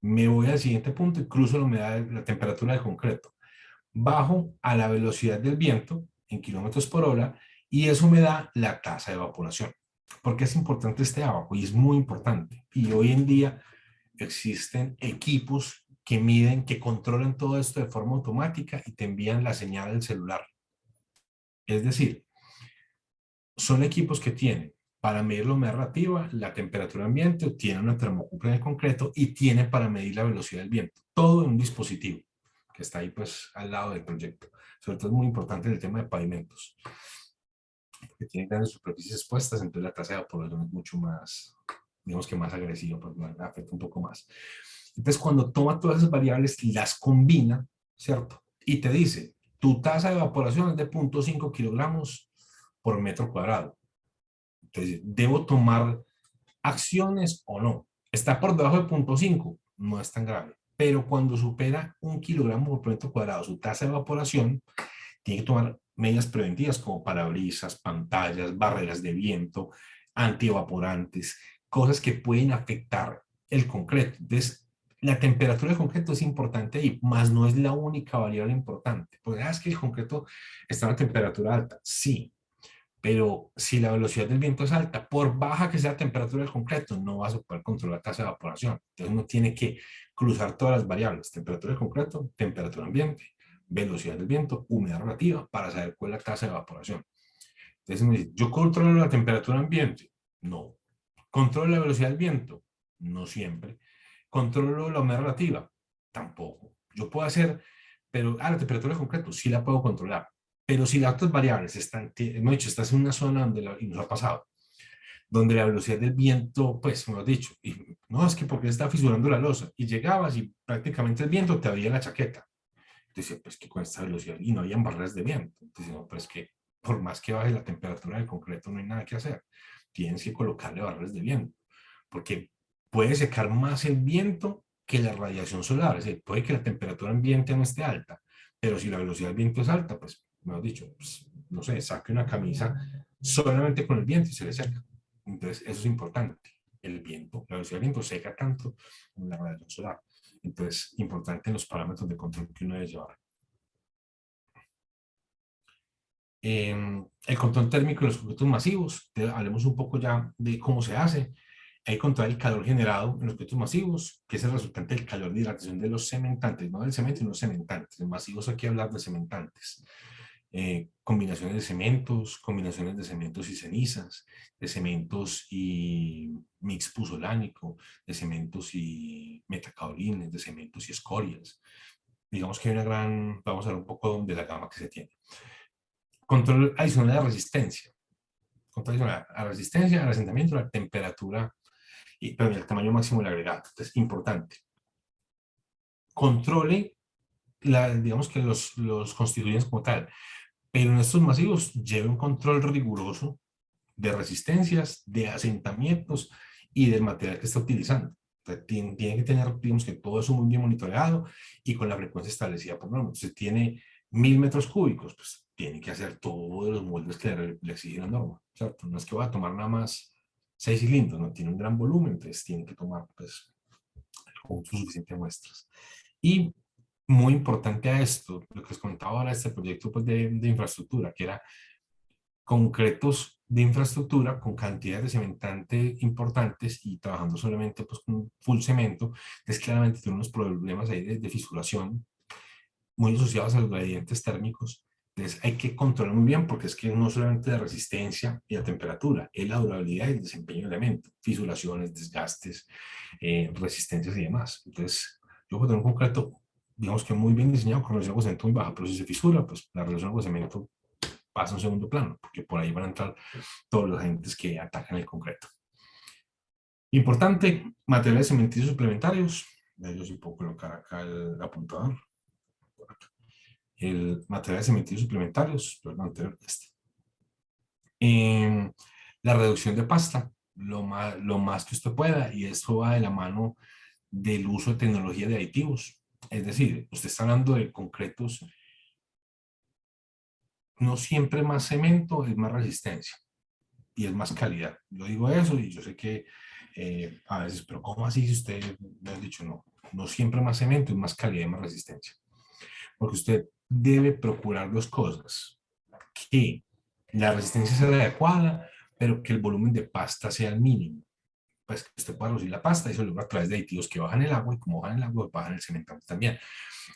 me voy al siguiente punto y cruzo la humedad, la temperatura del concreto, bajo a la velocidad del viento en kilómetros por hora y eso me da la tasa de evaporación. ¿Por qué es importante este abaco? Y es muy importante. Y hoy en día existen equipos que miden, que controlan todo esto de forma automática y te envían la señal del celular. Es decir, son equipos que tienen para medir la humedad relativa, la temperatura ambiente, tiene una termocupla en el concreto y tiene para medir la velocidad del viento. Todo en un dispositivo que está ahí pues al lado del proyecto. Sobre todo es muy importante el tema de pavimentos, porque tienen grandes superficies expuestas, entonces la tasa de evaporación es mucho más, digamos que más agresiva, pues afecta un poco más. Entonces cuando toma todas esas variables y las combina, ¿cierto? Y te dice, tu tasa de evaporación es de 0.5 kilogramos por metro cuadrado. Entonces, ¿debo tomar acciones o no? Está por debajo de 0.5, no es tan grave. Pero cuando supera 1 kilogramo por metro cuadrado su tasa de evaporación, tiene que tomar medidas preventivas como parabrisas, pantallas, barreras de viento, antievaporantes, cosas que pueden afectar el concreto. Entonces, la temperatura del concreto es importante ahí, más no es la única variable importante. Porque es que el concreto está a una temperatura alta, sí, pero si la velocidad del viento es alta, por baja que sea la temperatura del concreto, no vas a poder controlar la tasa de evaporación. Entonces uno tiene que cruzar todas las variables, temperatura del concreto, temperatura ambiente, velocidad del viento, humedad relativa, para saber cuál es la tasa de evaporación. Entonces me dice, ¿yo controlo la temperatura ambiente? No. ¿Controlo la velocidad del viento? No siempre. ¿Controlo la humedad relativa? Tampoco. Yo puedo hacer, pero la temperatura del concreto sí la puedo controlar. Pero si las otras variables están, hemos dicho, estás en una zona donde, y nos ha pasado, donde la velocidad del viento, pues, me lo has dicho, y no, es que porque está fisurando la losa, y llegabas y prácticamente el viento te abría la chaqueta. Entonces, pues que con esta velocidad, y no habían barreras de viento. Entonces, no, pues que por más que baje la temperatura del concreto, no hay nada que hacer. Tienes que colocarle barreras de viento, porque puede secar más el viento que la radiación solar. Es decir, puede que la temperatura ambiente no esté alta, pero si la velocidad del viento es alta, pues, mejor dicho, pues, no sé, saque una camisa solamente con el viento y se le seca. Entonces, eso es importante. El viento, la velocidad del viento seca tanto como la radiación solar. Entonces, importante en los parámetros de control que uno debe llevar. El control térmico de los concretos masivos, hablemos un poco ya de cómo se hace. Hay que controlar el calor generado en los concretos masivos, que es el resultante del calor de hidratación de los cementantes, no del cemento, sino los cementantes. En masivos hay que hablar de cementantes. Combinaciones de cementos y cenizas, de cementos y mix puzolánico, de cementos y metacaolines, de cementos y escorias. Digamos que hay una gran, vamos a ver un poco de la gama que se tiene. Control adicional de la resistencia. Control adicional a la resistencia, al asentamiento, a la temperatura y el tamaño máximo del agregado. Entonces, importante. Controle, digamos que los constituyentes como tal, pero en estos masivos lleve un control riguroso de resistencias, de asentamientos y del material que está utilizando. Entonces, tiene que tener, digamos que todo eso muy bien monitoreado y con la frecuencia establecida por norma. Si tiene 1000 metros cúbicos, pues tiene que hacer todos los moldes que le exige la norma, ¿cierto? No es que va a tomar nada más 6 cilindros, no tiene un gran volumen, entonces tiene que tomar pues suficientes muestras. Y muy importante a esto, lo que les comentaba ahora, este proyecto pues, de infraestructura, que era concretos de infraestructura con cantidades de cementante importantes y trabajando solamente pues, con full cemento, entonces claramente tiene unos problemas ahí de fisuración muy asociados a los gradientes térmicos. Entonces hay que controlar muy bien porque es que no solamente la resistencia y la temperatura, es la durabilidad y el desempeño del elemento, fisuraciones, desgastes, resistencias y demás. Entonces yo puedo tener un concreto digamos que muy bien diseñado, con relación agua-cemento muy baja, pero si se fisura, pues la relación agua-cemento pasa a un segundo plano, porque por ahí van a entrar todos los agentes que atacan el concreto. Importante, materiales cementicios suplementarios. Yo sí puedo colocar acá el apuntador. El material cementicios suplementarios, perdón, la reducción de pasta, lo más que usted pueda, y esto va de la mano del uso de tecnología de aditivos. Es decir, usted está hablando de concretos, no siempre más cemento es más resistencia y es más calidad. Yo digo eso y yo sé que a veces, pero ¿cómo así si usted me ha dicho no? No siempre más cemento es más calidad y más resistencia. Porque usted debe procurar dos cosas: que la resistencia sea la adecuada, pero que el volumen de pasta sea el mínimo. Pues que usted pueda reducir la pasta y eso lo logra a través de aditivos que bajan el agua, y como bajan el agua, bajan el cemento también.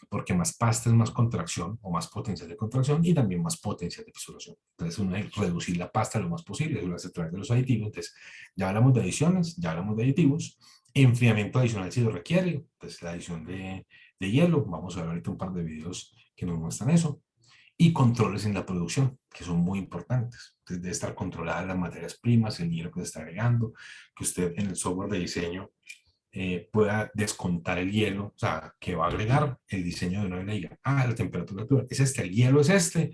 Porque más pasta es más contracción o más potencial de contracción y también más potencial de fisuración. Entonces, uno hay que reducir la pasta lo más posible, eso lo hace a través de los aditivos. Entonces, ya hablamos de adiciones, ya hablamos de aditivos. Enfriamiento adicional si lo requiere, pues la adición de hielo. Vamos a ver ahorita un par de videos que nos muestran eso. Y controles en la producción, que son muy importantes. Entonces, debe estar controlada las materias primas, el hielo que se está agregando, que usted en el software de diseño pueda descontar el hielo, o sea, que va a agregar el diseño de una vez le diga, la temperatura es este, el hielo es este,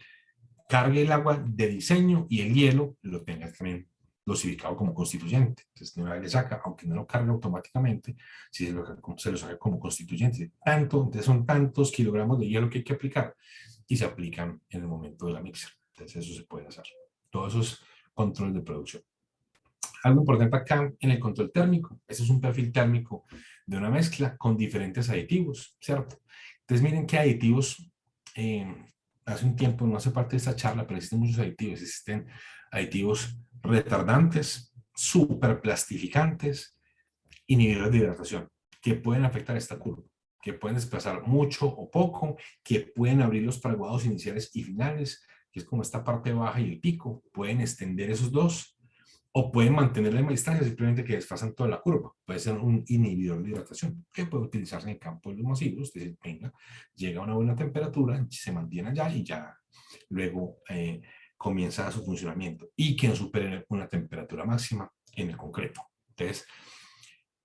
cargue el agua de diseño y el hielo lo tenga también dosificado como constituyente. Entonces, de una vez le saca, aunque no lo cargue automáticamente, si se lo saca como constituyente. Entonces son tantos kilogramos de hielo que hay que aplicar y se aplican en el momento de la mixer. Entonces, eso se puede hacer. Todos esos controles de producción. Algo importante acá en el control térmico, este es un perfil térmico de una mezcla con diferentes aditivos, ¿cierto? Entonces miren qué aditivos, hace un tiempo, no hace parte de esta charla, pero existen muchos aditivos. Existen aditivos retardantes, superplastificantes, inhibidores de hidratación, que pueden afectar esta curva, que pueden desplazar mucho o poco, que pueden abrir los fraguados iniciales y finales, que es como esta parte baja y el pico, pueden extender esos dos, o pueden mantener la misma distancia, simplemente que desfasan toda la curva. Puede ser un inhibidor de hidratación que puede utilizarse en el campo de los masivos. Es decir, venga, llega a una buena temperatura, se mantiene allá y ya luego comienza su funcionamiento y que no supere una temperatura máxima en el concreto. Entonces,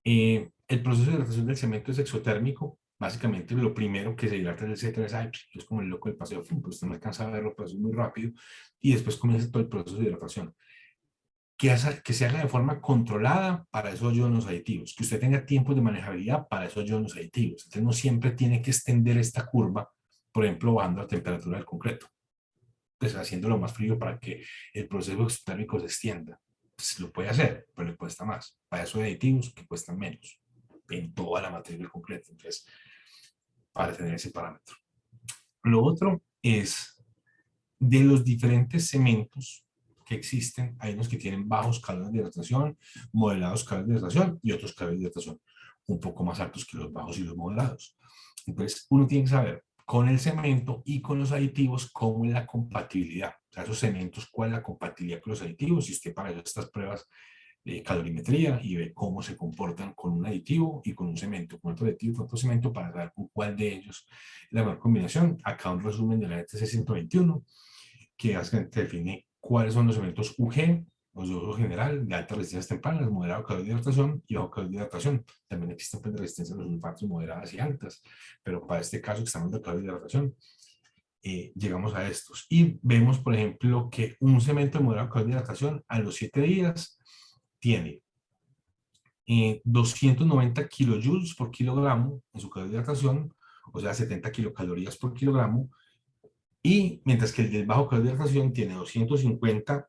el proceso de hidratación del cemento es exotérmico. Básicamente, lo primero que se hidrata es el C3H, que es como el loco del paseo, pues usted no alcanza a verlo, pero es muy rápido, y después comienza todo el proceso de hidratación. Que se haga de forma controlada, para eso ayudan los aditivos. Que usted tenga tiempos de manejabilidad, para eso ayudan los aditivos. Entonces no siempre tiene que extender esta curva, por ejemplo, bajando la temperatura del concreto. Pues haciéndolo más frío para que el proceso exotérmico se extienda. Pues lo puede hacer, pero le cuesta más. Para eso hay aditivos que cuestan menos en toda la materia del concreto. Entonces, para tener ese parámetro. Lo otro es de los diferentes cementos que existen. Hay unos que tienen bajos calores de hidratación, moderados calores de hidratación y otros calores de hidratación un poco más altos que los bajos y los moderados. Entonces, uno tiene que saber con el cemento y con los aditivos cómo es la compatibilidad. O sea, esos cementos, cuál es la compatibilidad con los aditivos. Y usted para estas pruebas de calorimetría y ve cómo se comportan con un aditivo y con un cemento, con otro aditivo y con otro cemento, para saber con cuál de ellos es la mejor combinación. Acá un resumen de la ETC 121, que básicamente define cuáles son los cementos UG, los de uso general, de alta resistencia temprana, moderado calor de hidratación y bajo calor de hidratación. También existen pues, resistencias de los sulfatos moderadas y altas, pero para este caso que estamos de calor de hidratación, llegamos a estos. Y vemos, por ejemplo, que un cemento de moderado calor de hidratación a los 7 días tiene 290 kilojoules por kilogramo en su calor de hidratación, o sea, 70 kilocalorías por kilogramo, y mientras que el del bajo calor de hidratación tiene 250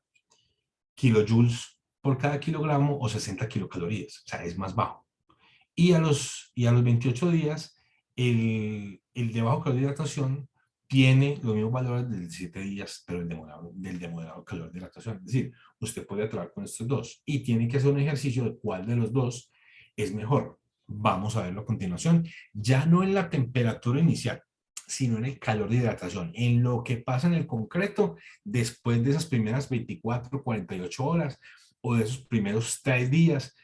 kilojoules por cada kilogramo o 60 kilocalorías, o sea, es más bajo. Y a los 28 días, el de bajo calor de hidratación tiene los mismos valores del 7 días, pero del de moderado calor de hidratación. Es decir, usted puede trabajar con estos dos y tiene que hacer un ejercicio de cuál de los dos es mejor. Vamos a verlo a continuación, ya no en la temperatura inicial, sino en el calor de hidratación, en lo que pasa en el concreto después de esas primeras 24, 48 horas o de esos primeros 3 días.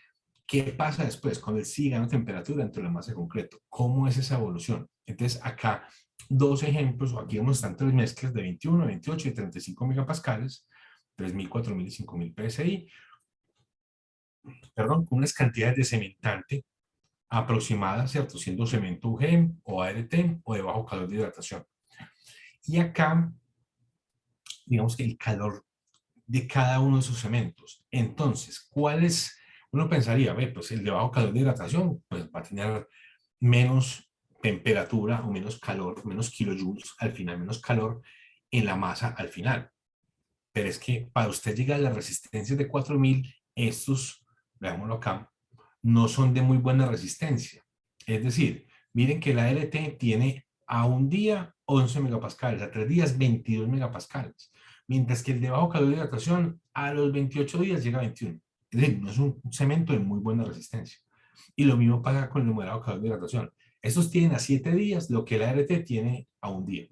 ¿Qué pasa después cuando él sigue ganando temperatura dentro de la masa de concreto? ¿Cómo es esa evolución? Entonces, acá dos ejemplos, aquí están tres mezclas de 21, 28 y 35 megapascales, 3.000, 4.000 y 5.000 PSI, perdón, con unas cantidades de cementante aproximadas, ¿cierto? Siendo cemento UGM o ART o de bajo calor de hidratación. Y acá, digamos que el calor de cada uno de esos cementos. Entonces, ¿cuál es? Uno pensaría, ve, pues el de bajo calor de hidratación, pues va a tener menos temperatura o menos calor, menos kilojoules al final, menos calor en la masa al final. Pero es que para usted llegar a las resistencias de 4.000, estos, veámoslo acá, no son de muy buena resistencia. Es decir, miren que la ALT tiene a un día 11 megapascales, a 3 días 22 megapascales, mientras que el de bajo calor de hidratación a los 28 días llega a 21. Es decir, no es un cemento de muy buena resistencia. Y lo mismo pasa con el de moderado calor de hidratación. Estos tienen a 7 días lo que la ALT tiene a un día.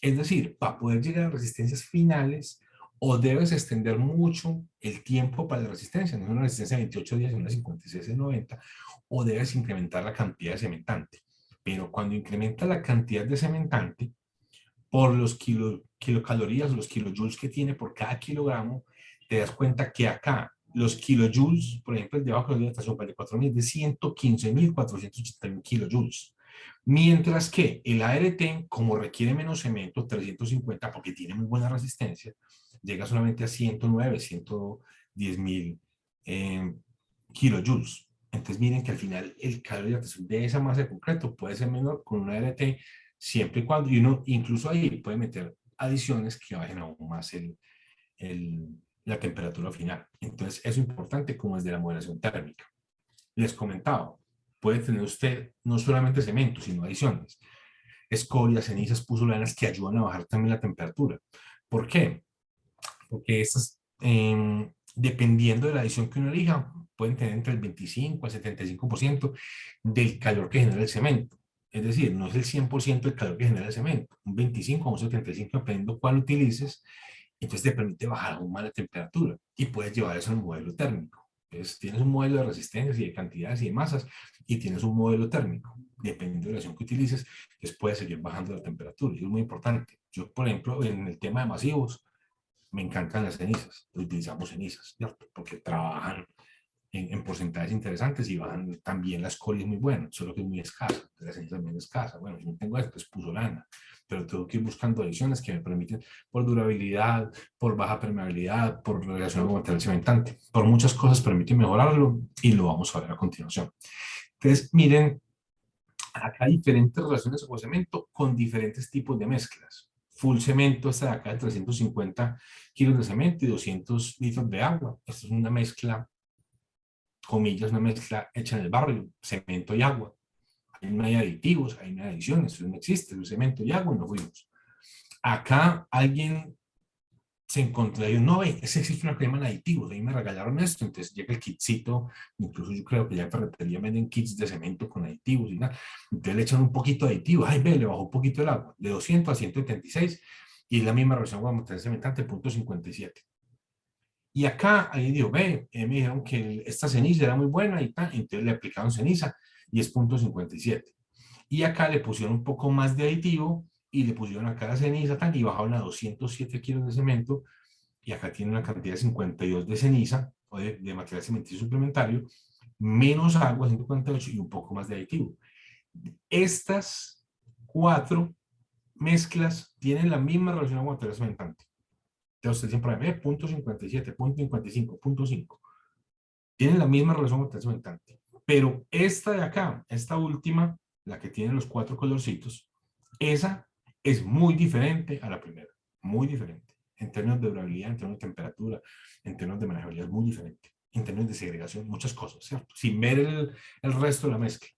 Es decir, para poder llegar a resistencias finales, o debes extender mucho el tiempo para la resistencia, no es una resistencia de 28 días, sino una 56 de 90, o debes incrementar la cantidad de cementante. Pero cuando incrementa la cantidad de cementante, por los kilocalorías, los kilojoules que tiene por cada kilogramo, te das cuenta que acá los kilojoules, por ejemplo, el de bajo calor de hidratación para el 4.000 es de 115.481 kilojoules. Mientras que el ART, como requiere menos cemento, 350, porque tiene muy buena resistencia, llega solamente a 109, 110.000 kilojoules. Entonces miren que al final el calor de hidratación de esa masa de concreto puede ser menor con un ART siempre y cuando, y uno incluso ahí puede meter adiciones que bajen aún más la temperatura final. Entonces eso es importante como es de la moderación térmica. Les comentaba, puede tener usted no solamente cemento, sino adiciones, escorias, cenizas, puzolanas que ayudan a bajar también la temperatura. ¿Por qué? Porque estas, dependiendo de la adición que uno elija, pueden tener entre el 25 al 75% del calor que genera el cemento. Es decir, no es el 100% del calor que genera el cemento, un 25 o un 75, dependiendo cuál utilices, entonces te permite bajar aún más la temperatura y puedes llevar eso al modelo térmico. Entonces tienes un modelo de resistencias y de cantidades y de masas y tienes un modelo térmico. Dependiendo de la acción que utilices, pues puedes seguir bajando la temperatura. Y es muy importante. Yo, por ejemplo, en el tema de masivos, me encantan las cenizas. Utilizamos cenizas, ¿cierto? Porque trabajan en porcentajes interesantes y bajan también. La escoria es muy buena, solo que es muy escasa. La ceniza también es escasa. Bueno, si no tengo esto, es puzolana, pero tengo que ir buscando adiciones que me permiten, por durabilidad, por baja permeabilidad, por relación con material cementante, por muchas cosas permiten mejorarlo y lo vamos a ver a continuación. Entonces, miren, acá hay diferentes relaciones con cemento con diferentes tipos de mezclas. Full cemento está de acá de 350 kilos de cemento y 200 litros de agua. Esto es una mezcla, comillas, una mezcla hecha en el barrio, cemento y agua. Ahí no hay aditivos, ahí no hay adiciones, eso no existe, es cemento y agua y nos fuimos. Acá alguien se encontró y no ve, ese existe una crema en aditivos, ahí me regalaron esto, entonces llega el kitcito, incluso yo creo que ya en ferretería venden kits de cemento con aditivos y nada, entonces le echan un poquito de aditivo, ay ve, le bajó un poquito el agua, de 200 a 176 y es la misma relación con material cementante, 0.57. Y acá, ahí digo, ve, me dijeron que esta ceniza era muy buena y tal, entonces le aplicaron ceniza y es 0.57. Y acá le pusieron un poco más de aditivo y le pusieron acá la ceniza tal, y bajaron a 207 kilos de cemento y acá tiene una cantidad de 52 de ceniza o de material cementício suplementario, menos agua, 148 y un poco más de aditivo. Estas cuatro mezclas tienen la misma relación con material cementante. Entonces usted siempre ve 0.57, 0.55, 0.5. Tienen la misma relación con material cementante. Pero esta de acá, esta última, la que tiene los cuatro colorcitos, esa es muy diferente a la primera, muy diferente. En términos de durabilidad, en términos de temperatura, en términos de manejabilidad, es muy diferente. En términos de segregación, muchas cosas, ¿cierto? Sin ver el resto de la mezcla.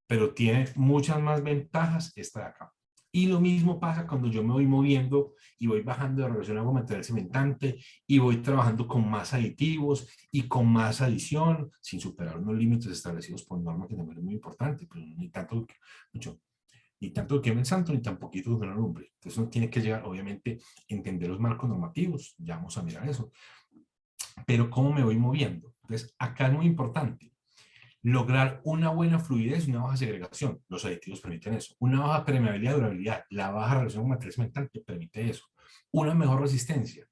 Pero tiene muchas más ventajas esta de acá. Y lo mismo pasa cuando yo me voy moviendo y voy bajando de relación con material cementante y voy trabajando con más aditivos y con más adición, sin superar unos límites establecidos por norma, que también es muy importante, pero ni tanto, mucho, ni tanto que queme el santo, ni tan poquito que no alumbre. Entonces uno tiene que llegar, obviamente, a entender los marcos normativos, ya vamos a mirar eso. Pero ¿cómo me voy moviendo? Entonces, acá es muy importante. Lograr una buena fluidez y una baja segregación. Los aditivos permiten eso. Una baja permeabilidad y durabilidad. La baja relación con material cementante te permite eso. Una mejor resistencia.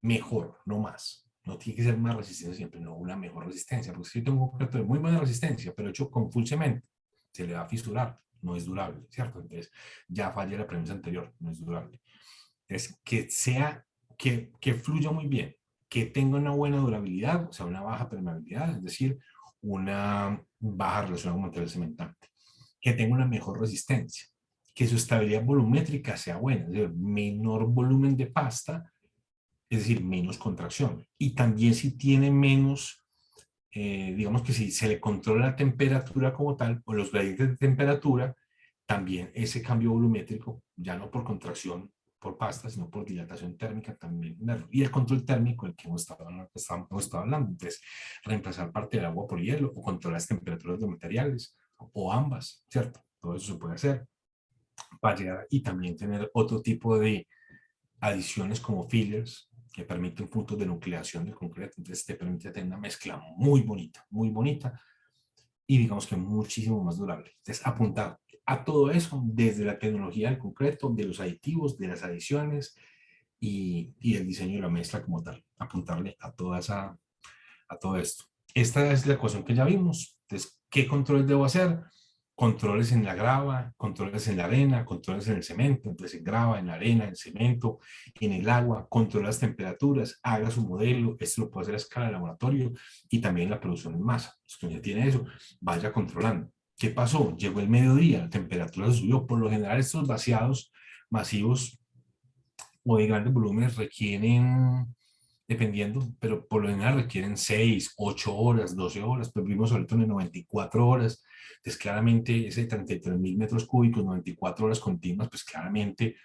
Mejor, no más. No tiene que ser más resistencia siempre, no una mejor resistencia. Porque si yo tengo un concreto de muy buena resistencia, pero hecho con full cemento, se le va a fisurar. No es durable, ¿cierto? Entonces ya falla la premisa anterior, no es durable. Entonces, que fluya muy bien, que tenga una buena durabilidad, o sea, una baja permeabilidad, es decir, una baja relación con material cementante, que tenga una mejor resistencia, que su estabilidad volumétrica sea buena, es decir, menor volumen de pasta, es decir, menos contracción. Y también si tiene menos, digamos que si se le controla la temperatura como tal, o los gradientes de temperatura, también ese cambio volumétrico, ya no por contracción por pasta, sino por dilatación térmica también. Y el control térmico, el que hemos estado hablando, entonces reemplazar parte del agua por hielo o controlar las temperaturas de materiales o ambas, ¿cierto? Todo eso se puede hacer para llegar y también tener otro tipo de adiciones como fillers que permiten puntos de nucleación del concreto. Entonces te permite tener una mezcla muy bonita y digamos que muchísimo más durable. Entonces apuntar a todo eso desde la tecnología del concreto, de los aditivos, de las adiciones y el diseño de la mezcla como tal. Apuntarle a a todo esto. Esta es la ecuación que ya vimos. Entonces, ¿qué controles debo hacer? Controles en la grava, controles en la arena, controles en el cemento, entonces en grava, en la arena, en el cemento, en el agua, controla las temperaturas, haga su modelo, esto lo puede hacer a escala de laboratorio y también la producción en masa. Entonces, ya tiene eso, vaya controlando. ¿Qué pasó? Llegó el mediodía, la temperatura subió. Por lo general, estos vaciados masivos o de grandes volúmenes requieren, dependiendo, pero por lo general requieren 6, 8 horas, 12 horas, pero vimos ahorita en 94 horas, entonces claramente ese 33.000 metros cúbicos, 94 horas continuas, pues claramente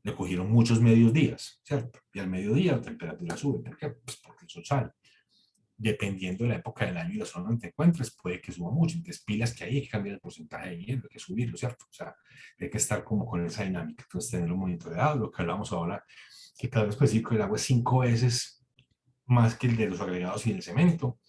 le cogieron muchos medios días, ¿cierto? Y al mediodía la temperatura sube, ¿por qué? Pues porque el sol sale. Dependiendo de la época del año y la zona donde te encuentres, puede que suba mucho. Entonces, pilas que hay que cambiar el porcentaje de hielo, hay que subirlo, ¿cierto? O sea, hay que estar como con esa dinámica. Entonces, tenerlo monitoreado, lo que hablamos ahora, que cada específico del agua es 5 veces más que el de los agregados y el cemento,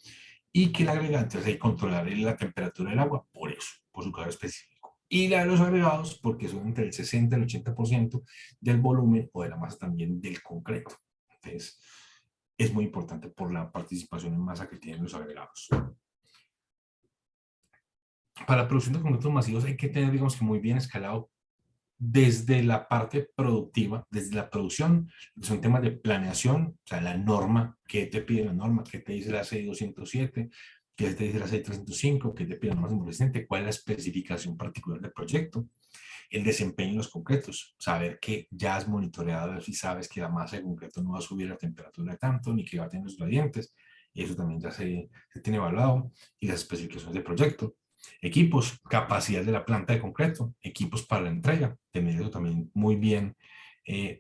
y que el agregante, hay que controlar la temperatura del agua por eso, por su calor específico. Y la de los agregados, porque son entre el 60 y el 80% del volumen o de la masa también del concreto. Entonces, es muy importante por la participación en masa que tienen los agregados. Para la producción de concretos masivos hay que tener, digamos que muy bien escalado desde la parte productiva, desde la producción, son temas de planeación, o sea, la norma, qué te pide la norma, qué te dice la 6207, qué te dice la 6305, qué te pide la norma resistente, cuál es la especificación particular del proyecto, el desempeño en los concretos, saber que ya has monitoreado y sabes que la masa de concreto no va a subir a temperatura de tanto, ni que va a tener los gradientes, y eso también ya se tiene evaluado, y las especificaciones del proyecto. Equipos, capacidad de la planta de concreto, equipos para la entrega, tener eso también muy bien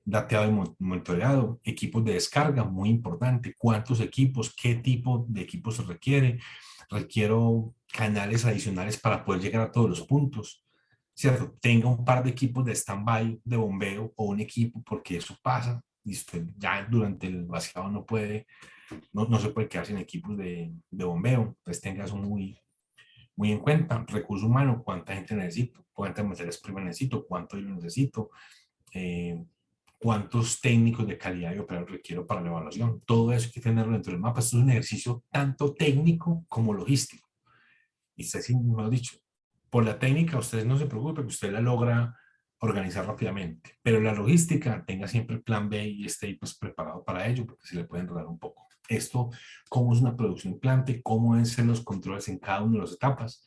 dateado y monitoreado, equipos de descarga, muy importante, cuántos equipos, qué tipo de equipos se requiere, requiero canales adicionales para poder llegar a todos los puntos, ¿cierto? Tenga un par de equipos de stand-by, de bombeo o un equipo, porque eso pasa, y usted ya durante el vaciado no se puede quedar sin equipos de bombeo, entonces tenga eso muy en cuenta. Recurso humano, cuánta gente necesito, cuántas materias primas necesito, cuánto yo necesito, cuántos técnicos de calidad y operador requiero para la evaluación. Todo eso hay que tenerlo dentro del mapa. Esto es un ejercicio tanto técnico como logístico. Y usted, sí, me lo ha dicho, por la técnica, ustedes no se preocupen, que usted la logra organizar rápidamente, pero la logística, tenga siempre el plan B y esté pues preparado para ello, porque se le puede enredar un poco. Esto, cómo es una producción plante, cómo deben ser los controles en cada una de las etapas,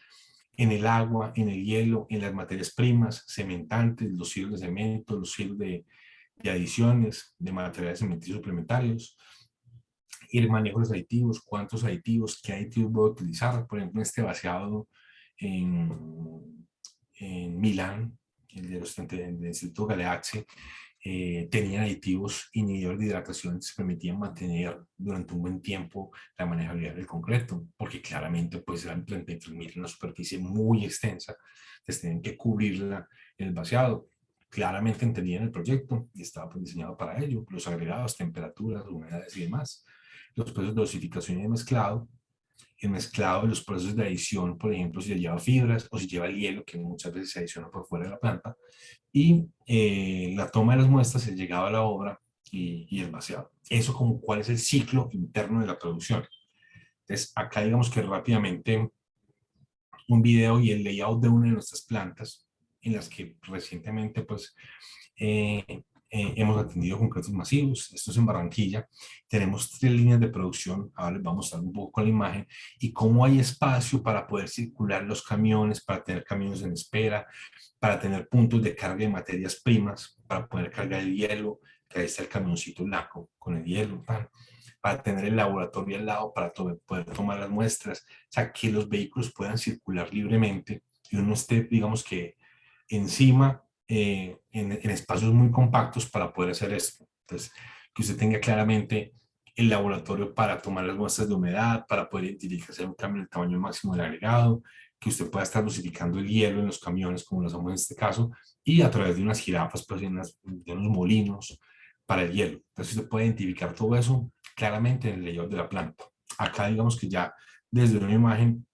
en el agua, en el hielo, en las materias primas, cementantes, los hilos de cemento, los hilos de adiciones, de materiales cementicios suplementarios, y el manejo de los aditivos, cuántos aditivos, qué aditivos voy a utilizar. Por ejemplo, en este vaciado en Milán, el de los del Instituto Galeazzi, tenían aditivos inhibidores de hidratación que se permitían mantener durante un buen tiempo la manejabilidad del concreto, porque claramente pues eran 33.000 en una superficie muy extensa, entonces tenían que cubrirla en el vaciado. Claramente entendían el proyecto y estaba pues diseñado para ello, los agregados, temperaturas, humedades y demás, los procesos de dosificación y de mezclado, el mezclado de los procesos de adición, por ejemplo, si lleva fibras o si lleva el hielo, que muchas veces se adiciona por fuera de la planta, y la toma de las muestras, el llegado a la obra y el vaciado. Eso como cuál es el ciclo interno de la producción. Entonces, acá digamos que rápidamente un video y el layout de una de nuestras plantas, en las que recientemente pues hemos atendido concretos masivos. Esto es en Barranquilla. Tenemos 3 líneas de producción. Ahora les vamos a mostrar un poco con la imagen y cómo hay espacio para poder circular los camiones, para tener camiones en espera, para tener puntos de carga de materias primas, para poder cargar el hielo, que ahí está el camioncito blanco con el hielo, para tener el laboratorio al lado, para poder tomar las muestras, o sea, que los vehículos puedan circular libremente y uno esté, digamos que, encima en espacios muy compactos para poder hacer esto. Entonces, que usted tenga claramente el laboratorio para tomar las muestras de humedad, para poder identificar si hay un cambio en el tamaño máximo del agregado, que usted pueda estar dosificando el hielo en los camiones, como lo hacemos en este caso, y a través de unas jirafas, pues, de unos molinos para el hielo. Entonces, usted puede identificar todo eso claramente en el layout de la planta. Acá, digamos que ya desde una imagen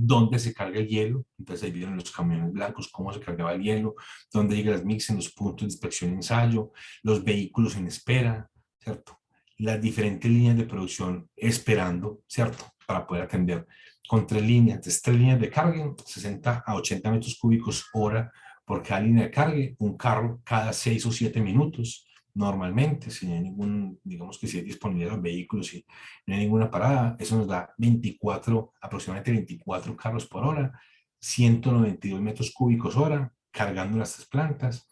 dónde se carga el hielo, entonces ahí vienen los camiones blancos, cómo se cargaba el hielo, dónde llegan las mixen, los puntos de inspección y ensayo, los vehículos en espera, ¿cierto? Las diferentes líneas de producción esperando, ¿cierto? Para poder atender con 3 líneas, entonces 3 líneas de carga, 60 a 80 metros cúbicos hora por cada línea de carga, un carro cada 6 o 7 minutos, normalmente, si no hay ningún, digamos que si hay disponibilidad de los vehículos y no hay ninguna parada, eso nos da aproximadamente 24 carros por hora, 192 metros cúbicos hora, cargando las 3 plantas,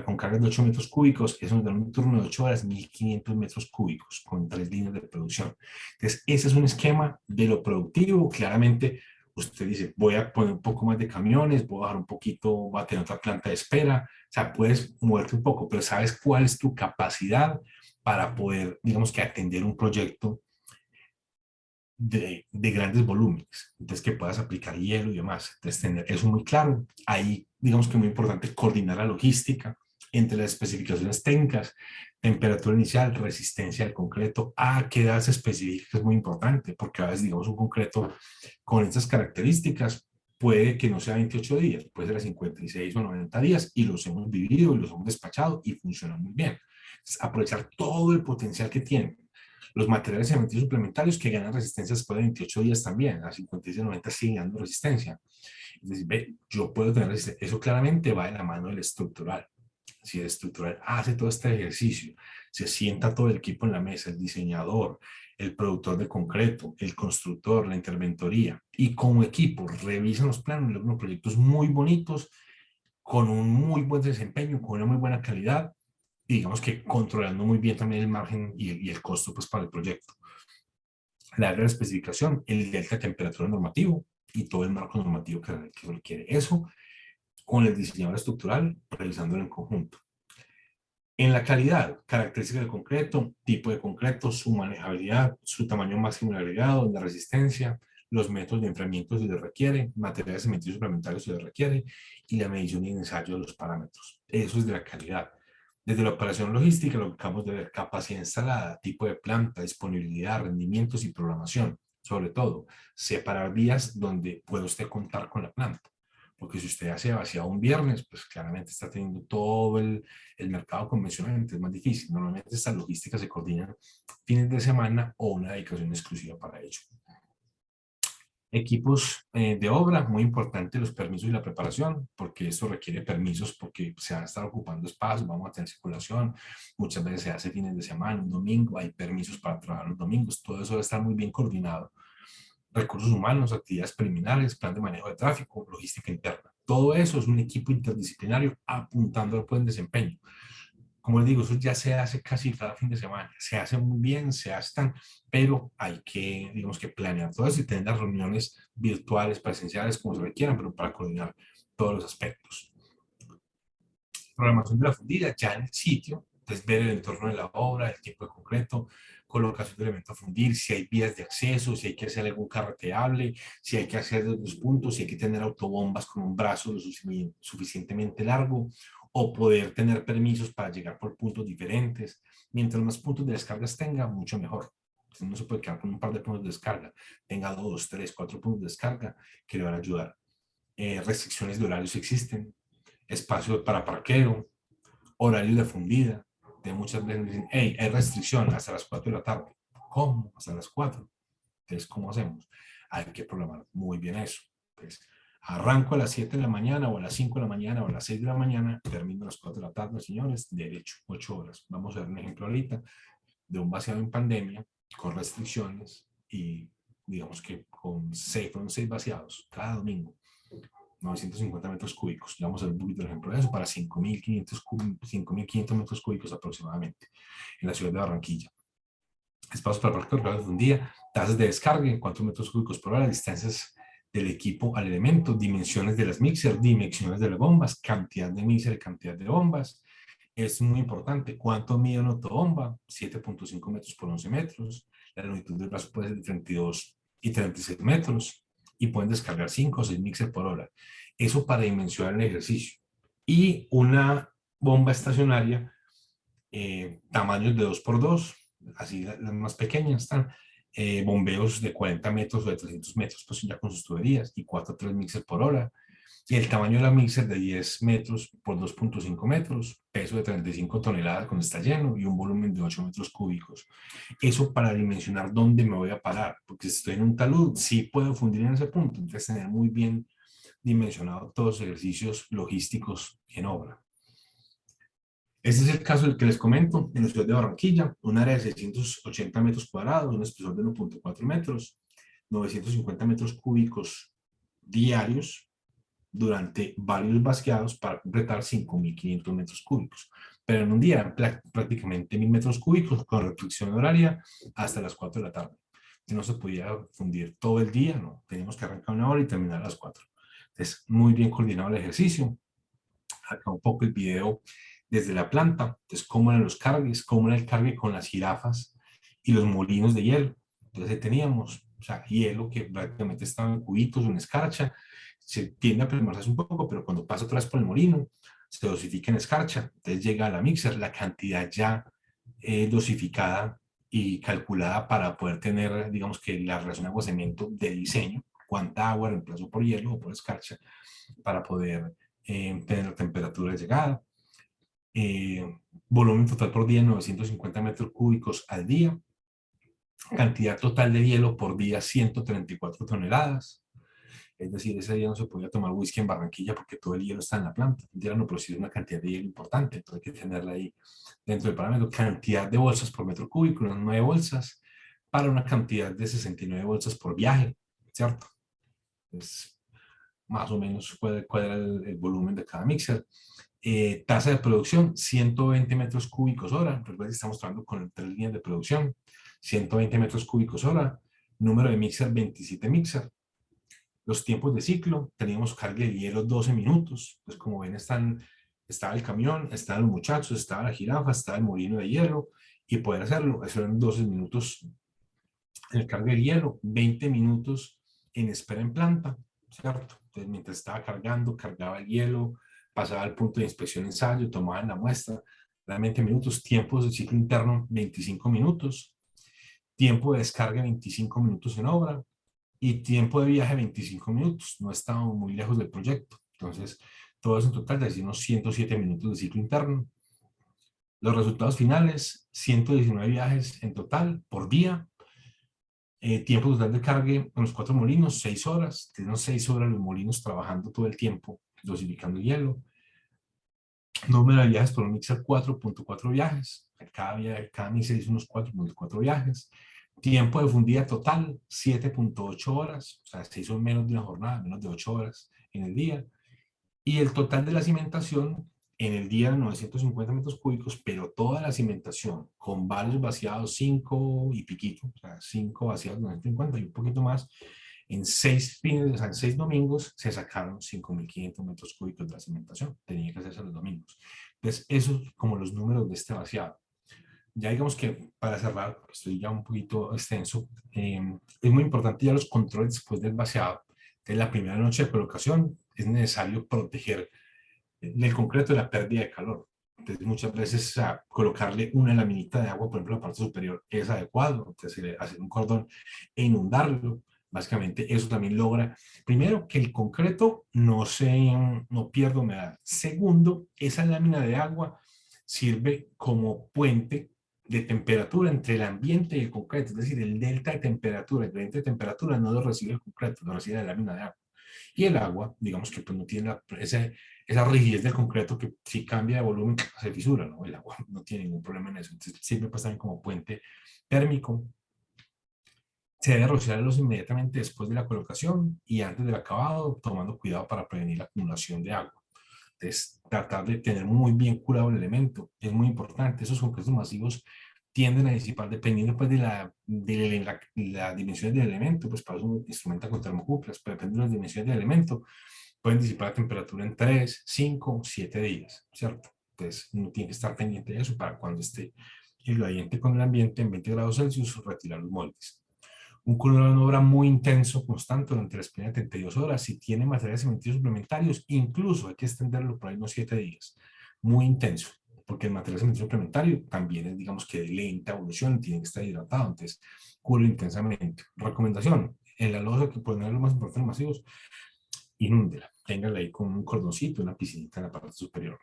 con cargas de 8 metros cúbicos, eso nos da un turno de 8 horas, 1500 metros cúbicos, con 3 líneas de producción. Entonces, ese es un esquema de lo productivo, claramente. Usted dice, voy a poner un poco más de camiones, voy a bajar un poquito, voy a tener otra planta de espera. O sea, puedes moverte un poco, pero sabes cuál es tu capacidad para poder, digamos que atender un proyecto de grandes volúmenes. Entonces, que puedas aplicar hielo y demás. Entonces, tener eso muy claro. Ahí, digamos que es muy importante coordinar la logística entre las especificaciones técnicas, temperatura inicial, resistencia del concreto, a qué edad se especifica, es muy importante, porque a veces, digamos, un concreto con estas características puede que no sea 28 días, puede ser a 56 o 90 días, y los hemos vivido y los hemos despachado y funciona muy bien. Entonces, aprovechar todo el potencial que tienen los materiales cementicios suplementarios que ganan resistencia después de 28 días también, a 56 o 90 siguen dando resistencia. Es decir, ve, yo puedo tener resistencia. Eso claramente va de la mano del estructural. Si el estructural hace todo este ejercicio, se sienta todo el equipo en la mesa, el diseñador, el productor de concreto, el constructor, la interventoría, y como equipo revisan los planos, logran proyectos muy bonitos, con un muy buen desempeño, con una muy buena calidad, y digamos que controlando muy bien también el margen y el costo pues, para el proyecto. La área de especificación, el delta de temperatura normativo y todo el marco normativo que requiere eso, con el diseñador estructural, realizándolo en conjunto. En la calidad, características del concreto, tipo de concreto, su manejabilidad, su tamaño máximo de agregado, la resistencia, los métodos de enfriamiento si se requiere, materiales cementicios suplementarios si se requiere, y la medición y ensayo de los parámetros. Eso es de la calidad. Desde la operación logística, lo que acabamos de ver, capacidad instalada, tipo de planta, disponibilidad, rendimientos y programación. Sobre todo, separar días donde puede usted contar con la planta. Porque si usted hace vaciado un viernes, pues claramente está teniendo todo el mercado convencional, entonces es más difícil. Normalmente estas logísticas se coordinan fines de semana o una dedicación exclusiva para ello. Equipos de obra, muy importante los permisos y la preparación, porque esto requiere permisos porque se van a estar ocupando espacios, vamos a tener circulación, muchas veces se hace fines de semana, un domingo, hay permisos para trabajar los domingos, todo eso debe estar muy bien coordinado. Recursos humanos, actividades preliminares, plan de manejo de tráfico, logística interna. Todo eso es un equipo interdisciplinario apuntando al buen desempeño. Como les digo, eso ya se hace casi cada fin de semana. Se hace muy bien, se hace pero hay que, digamos que planear todo eso y tener las reuniones virtuales, presenciales, como se requieran, pero para coordinar todos los aspectos. Programación de la fundida ya en el sitio, entonces ver el entorno de la obra, el tipo de concreto, colocación de elementos a fundir, si hay vías de acceso, si hay que hacer algún carreteable, si hay que hacer los puntos, si hay que tener autobombas con un brazo lo suficientemente largo, o poder tener permisos para llegar por puntos diferentes. Mientras más puntos de descargas tenga, mucho mejor. Entonces no se puede quedar con un par de puntos de descarga. Tenga 2, 3, 4 puntos de descarga que le van a ayudar. Restricciones de horarios existen, espacio para parqueo, horario de fundida. De muchas veces dicen, hey, hay restricción hasta las 4 de la tarde. ¿Cómo? Hasta las 4. Entonces, ¿cómo hacemos? Hay que programar muy bien eso. Entonces, arranco a las 7 de la mañana o a las 5 de la mañana o a las 6 de la mañana, termino a las 4 de la tarde, señores, derecho, 8 horas. Vamos a ver un ejemplo ahorita de un vaciado en pandemia con restricciones y digamos que con 6 vaciados cada domingo. 950 metros cúbicos. Ya vamos a ver un poquito el ejemplo de eso para 5.500 metros cúbicos aproximadamente en la ciudad de Barranquilla. Espacios para parqueo de un día, tasas de descarga en 4 metros cúbicos por hora, distancias del equipo al elemento, dimensiones de las mixer, dimensiones de las bombas, cantidad de mixer y cantidad de bombas. Es muy importante. ¿Cuánto mide una autobomba? 7.5 metros por 11 metros. La longitud del brazo puede ser de 32 y 36 metros. Y pueden descargar 5 o 6 mixer por hora. Eso para dimensionar el ejercicio. Y una bomba estacionaria, tamaños de 2x2, así las más pequeñas están, bombeos de 40 metros o de 300 metros, pues ya con sus tuberías, y 4 a 3 mixer por hora. Y el tamaño de la mixer de 10 metros por 2.5 metros, peso de 35 toneladas cuando está lleno y un volumen de 8 metros cúbicos. Eso para dimensionar dónde me voy a parar, porque si estoy en un talud, sí puedo fundir en ese punto. Entonces, tener muy bien dimensionado todos los ejercicios logísticos en obra. Este es el caso del que les comento en la ciudad de Barranquilla, un área de 680 metros cuadrados, un espesor de 1.4 metros, 950 metros cúbicos diarios, durante varios vaciados para completar 5.500 metros cúbicos. Pero en un día eran prácticamente 1.000 metros cúbicos con restricción horaria hasta las 4 de la tarde. Y no se podía fundir todo el día, no. Teníamos que arrancar 1 hora y terminar a las 4. Entonces, muy bien coordinado el ejercicio. Acá un poco el video desde la planta. Entonces, cómo eran los cargues, cómo era el cargue con las jirafas y los molinos de hielo. Entonces, ahí teníamos, o sea, hielo que prácticamente estaba en cubitos o en escarcha. Se tiende a permanecer un poco, pero cuando pasa otra vez por el molino, se dosifica en escarcha. Entonces llega a la mixer la cantidad ya dosificada y calculada para poder tener, digamos que la relación agua-cemento de diseño, cuánta agua reemplazo por hielo o por escarcha, para poder tener la temperatura de llegada. Volumen total por día, 950 metros cúbicos al día. Cantidad total de hielo por día, 134 toneladas. Es decir, ese día no se podía tomar whisky en Barranquilla porque todo el hielo está en la planta. Ya no, pero sí es una cantidad de hielo importante, entonces hay que tenerla ahí dentro del parámetro. Cantidad de bolsas por metro cúbico, unas 9 bolsas, para una cantidad de 69 bolsas por viaje, ¿cierto? Es más o menos cuál era el volumen de cada mixer. Tasa de producción, 120 metros cúbicos hora. Recuerden que estamos trabajando con 3 líneas de producción. 120 metros cúbicos hora. Número de mixer, 27 mixer. Los tiempos de ciclo, teníamos carga de hielo 12 minutos. Pues como ven, estaba el camión, estaban los muchachos, estaba la jirafa, estaba el molino de hielo, y poder hacerlo, eso eran 12 minutos en el carga de hielo, 20 minutos en espera en planta, ¿cierto? Entonces, mientras estaba cargando, cargaba el hielo, pasaba al punto de inspección ensayo, tomaban la muestra, 20 minutos, tiempos de ciclo interno, 25 minutos, tiempo de descarga, 25 minutos en obra, y tiempo de viaje 25 minutos, no estábamos muy lejos del proyecto. Entonces, todo eso en total de unos 107 minutos de ciclo interno. Los resultados finales, 119 viajes en total por día. Tiempo total de carga en los 4 molinos, 6 horas. Tenemos 6 horas los molinos trabajando todo el tiempo, dosificando hielo. Número de viajes por un mixer, 4.4 viajes. Cada mixer hizo unos 4.4 viajes. Tiempo de fundida total, 7.8 horas, o sea, se hizo menos de una jornada, menos de 8 horas en el día. Y el total de la cimentación en el día, 950 metros cúbicos, pero toda la cimentación con varios vaciados, 5 y piquito, o sea, 5 vaciados, 950 y un poquito más, en 6 fines, o sea, en 6 domingos se sacaron 5.500 metros cúbicos de la cimentación. Tenía que hacerse los domingos. Entonces, esos como los números de este vaciado. Ya digamos que para cerrar, estoy ya un poquito extenso, es muy importante ya los controles después del vaciado. En la primera noche de colocación es necesario proteger el concreto de la pérdida de calor. Entonces, muchas veces colocarle una laminita de agua, por ejemplo, en la parte superior es adecuado. Entonces, hacer un cordón e inundarlo. Básicamente, eso también logra, primero, que el concreto no pierda humedad. Segundo, esa lámina de agua sirve como puente de temperatura entre el ambiente y el concreto. Es decir, el delta de temperatura, el gradiente de temperatura no lo recibe el concreto, lo recibe la lámina de agua. Y el agua, digamos que pues, no tiene esa rigidez del concreto que si cambia de volumen se fisura, ¿no? El agua no tiene ningún problema en eso. Entonces sirve pues también como puente térmico. Se debe rociarlos inmediatamente después de la colocación y antes del acabado, tomando cuidado para prevenir la acumulación de agua. Entonces, tratar de tener muy bien curado el elemento es muy importante. Esos concretos masivos tienden a disipar, dependiendo pues, la dimensión del elemento, pues para eso instrumenta con termocuplas, pero dependiendo de las dimensiones del elemento, pueden disipar la temperatura en 3, 5, 7 días, ¿cierto? Entonces, uno tiene que estar pendiente de eso para cuando esté el gradiente con el ambiente en 20 grados Celsius, retirar los moldes. Un cronograma obra muy intenso, constante durante las primeras 32 horas. Si tiene materiales cementarios suplementarios, incluso hay que extenderlo por ahí unos 7 días. Muy intenso, porque el material cementario suplementario también es, digamos que de lenta evolución, tiene que estar hidratado, entonces cubre intensamente. Recomendación, en la losa que pueden ser lo más importante, los masivos, inúndela. Téngala ahí con un cordoncito, una piscinita en la parte superior.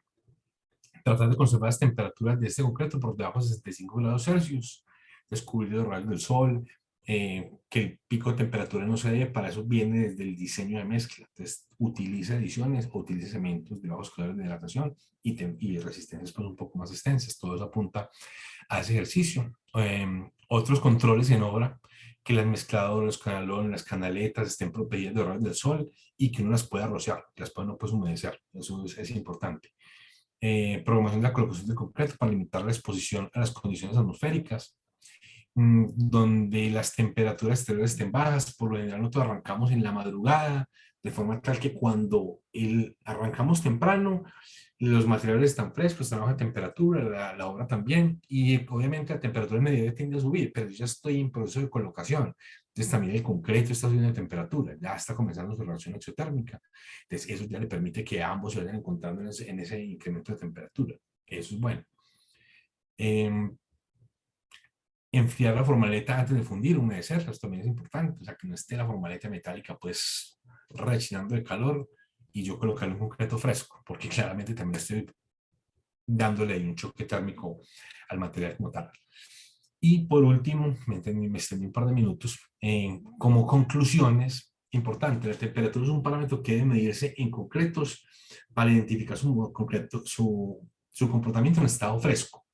Tratar de conservar las temperaturas de este concreto por debajo de 65 grados Celsius. Descubrir los rayos del sol, que el pico de temperatura no se dé, para eso viene desde el diseño de mezcla. Entonces, utilice adiciones o utilice cementos de bajos calores de hidratación y resistencias pues, un poco más extensas. Todo eso apunta a ese ejercicio. Otros controles en obra, que las mezcladoras, los canalones, las canaletas estén protegidas de rayos del sol y que uno las pueda rociar, que las pueda no pues, humedecer. Eso es importante. Programación de la colocación de concreto para limitar la exposición a las condiciones atmosféricas, donde las temperaturas exteriores estén bajas. Por lo general nosotros arrancamos en la madrugada, de forma tal que cuando arrancamos temprano, los materiales están frescos, están a baja temperatura, la obra también, y obviamente la temperatura media tiende a subir, pero yo ya estoy en proceso de colocación. Entonces también el concreto está subiendo de temperatura, ya está comenzando su reacción exotérmica. Entonces eso ya le permite que ambos se vayan encontrando en ese incremento de temperatura. Eso es bueno. Enfriar la formaleta antes de fundir, humedecerla, esto también es importante, o sea, que no esté la formaleta metálica pues rechinando de calor y yo colocarle un concreto fresco, porque claramente también estoy dándole un choque térmico al material como tal. Y por último, me extendí un par de minutos, como conclusiones, importante, la temperatura es un parámetro que debe medirse en concretos para identificar su comportamiento en estado fresco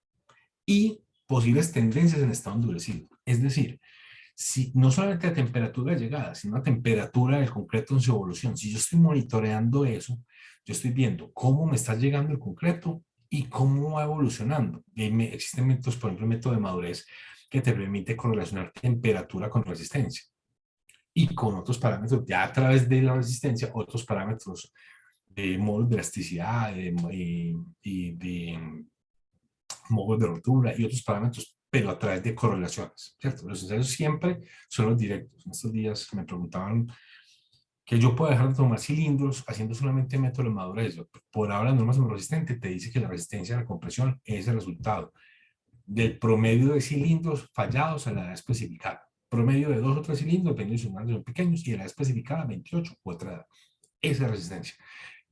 y posibles tendencias en estado endurecido. Es decir, si no solamente la temperatura de llegada, sino la temperatura del concreto en su evolución. Si yo estoy monitoreando eso, yo estoy viendo cómo me está llegando el concreto y cómo va evolucionando. Existen métodos, por ejemplo, el método de madurez, que te permite correlacionar temperatura con resistencia. Y con otros parámetros, ya a través de la resistencia, otros parámetros de modos de elasticidad y de modos de rotura y otros parámetros, pero a través de correlaciones, ¿cierto? Los ensayos siempre son los directos. En estos días me preguntaban que yo puedo dejar de tomar cilindros haciendo solamente método de madurez. Por ahora, la norma resistente te dice que la resistencia a la compresión es el resultado del promedio de cilindros fallados a la edad especificada. Promedio de 2 o 3 cilindros, dependiendo si son grandes o pequeños, y a la edad especificada 28 u otra edad. Esa es resistencia.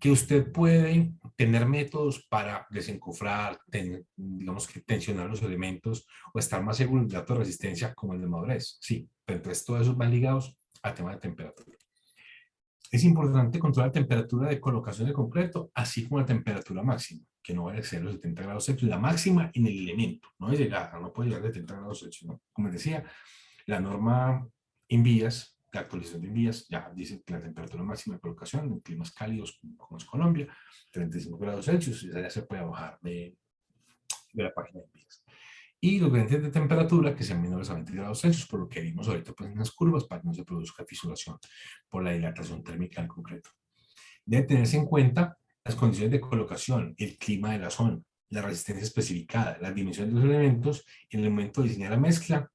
Que usted puede tener métodos para desencofrar, digamos que tensionar los elementos o estar más seguro del dato de resistencia como el de madurez. Sí, pero entonces todos esos van ligados al tema de temperatura. Es importante controlar la temperatura de colocación de concreto, así como la temperatura máxima, que no vaya a ser los 70 grados Celsius, la máxima en el elemento, no de llegada, no puede llegar a 70 grados Celsius. ¿No? Como les decía, la norma INVIAS, la actualización de INVIAS, ya dice que la temperatura máxima de colocación en climas cálidos como es Colombia, 35 grados Celsius, y ya se puede bajar de la página de INVIAS. Y los gradientes de temperatura que sean menores a 20 grados Celsius, por lo que vimos ahorita pues, en las curvas, para que no se produzca fisuración por la dilatación térmica del concreto. Debe tenerse en cuenta las condiciones de colocación, el clima de la zona, la resistencia especificada, las dimensiones de los elementos en el momento de diseñar la mezcla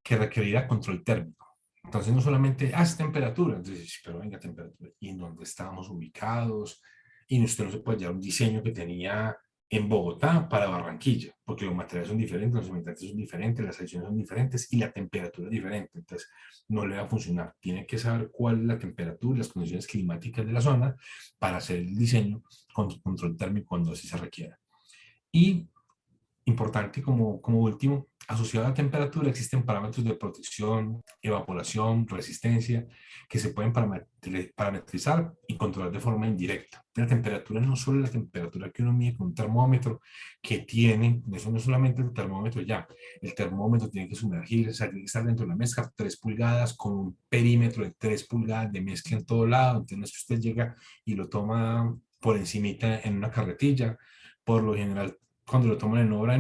que requerirá control térmico. Entonces no solamente, es temperatura, entonces, pero venga, temperatura, y en dónde estábamos ubicados, y usted no se puede llevar un diseño que tenía en Bogotá para Barranquilla, porque los materiales son diferentes, los cementantes son diferentes, las adiciones son diferentes y la temperatura es diferente. Entonces, no le va a funcionar. Tiene que saber cuál es la temperatura y las condiciones climáticas de la zona para hacer el diseño con control térmico cuando así se requiera. Y importante como último, asociado a la temperatura existen parámetros de protección, evaporación, resistencia, que se pueden parametrizar y controlar de forma indirecta. La temperatura no solo la temperatura que uno mide con un termómetro, que tiene, eso no es solamente el termómetro ya, el termómetro tiene que sumergir, o sea, tiene que estar dentro de la mezcla 3 pulgadas con un perímetro de 3 pulgadas de mezcla en todo lado, entonces usted llega y lo toma por encimita en una carretilla, por lo general cuando lo toman en obra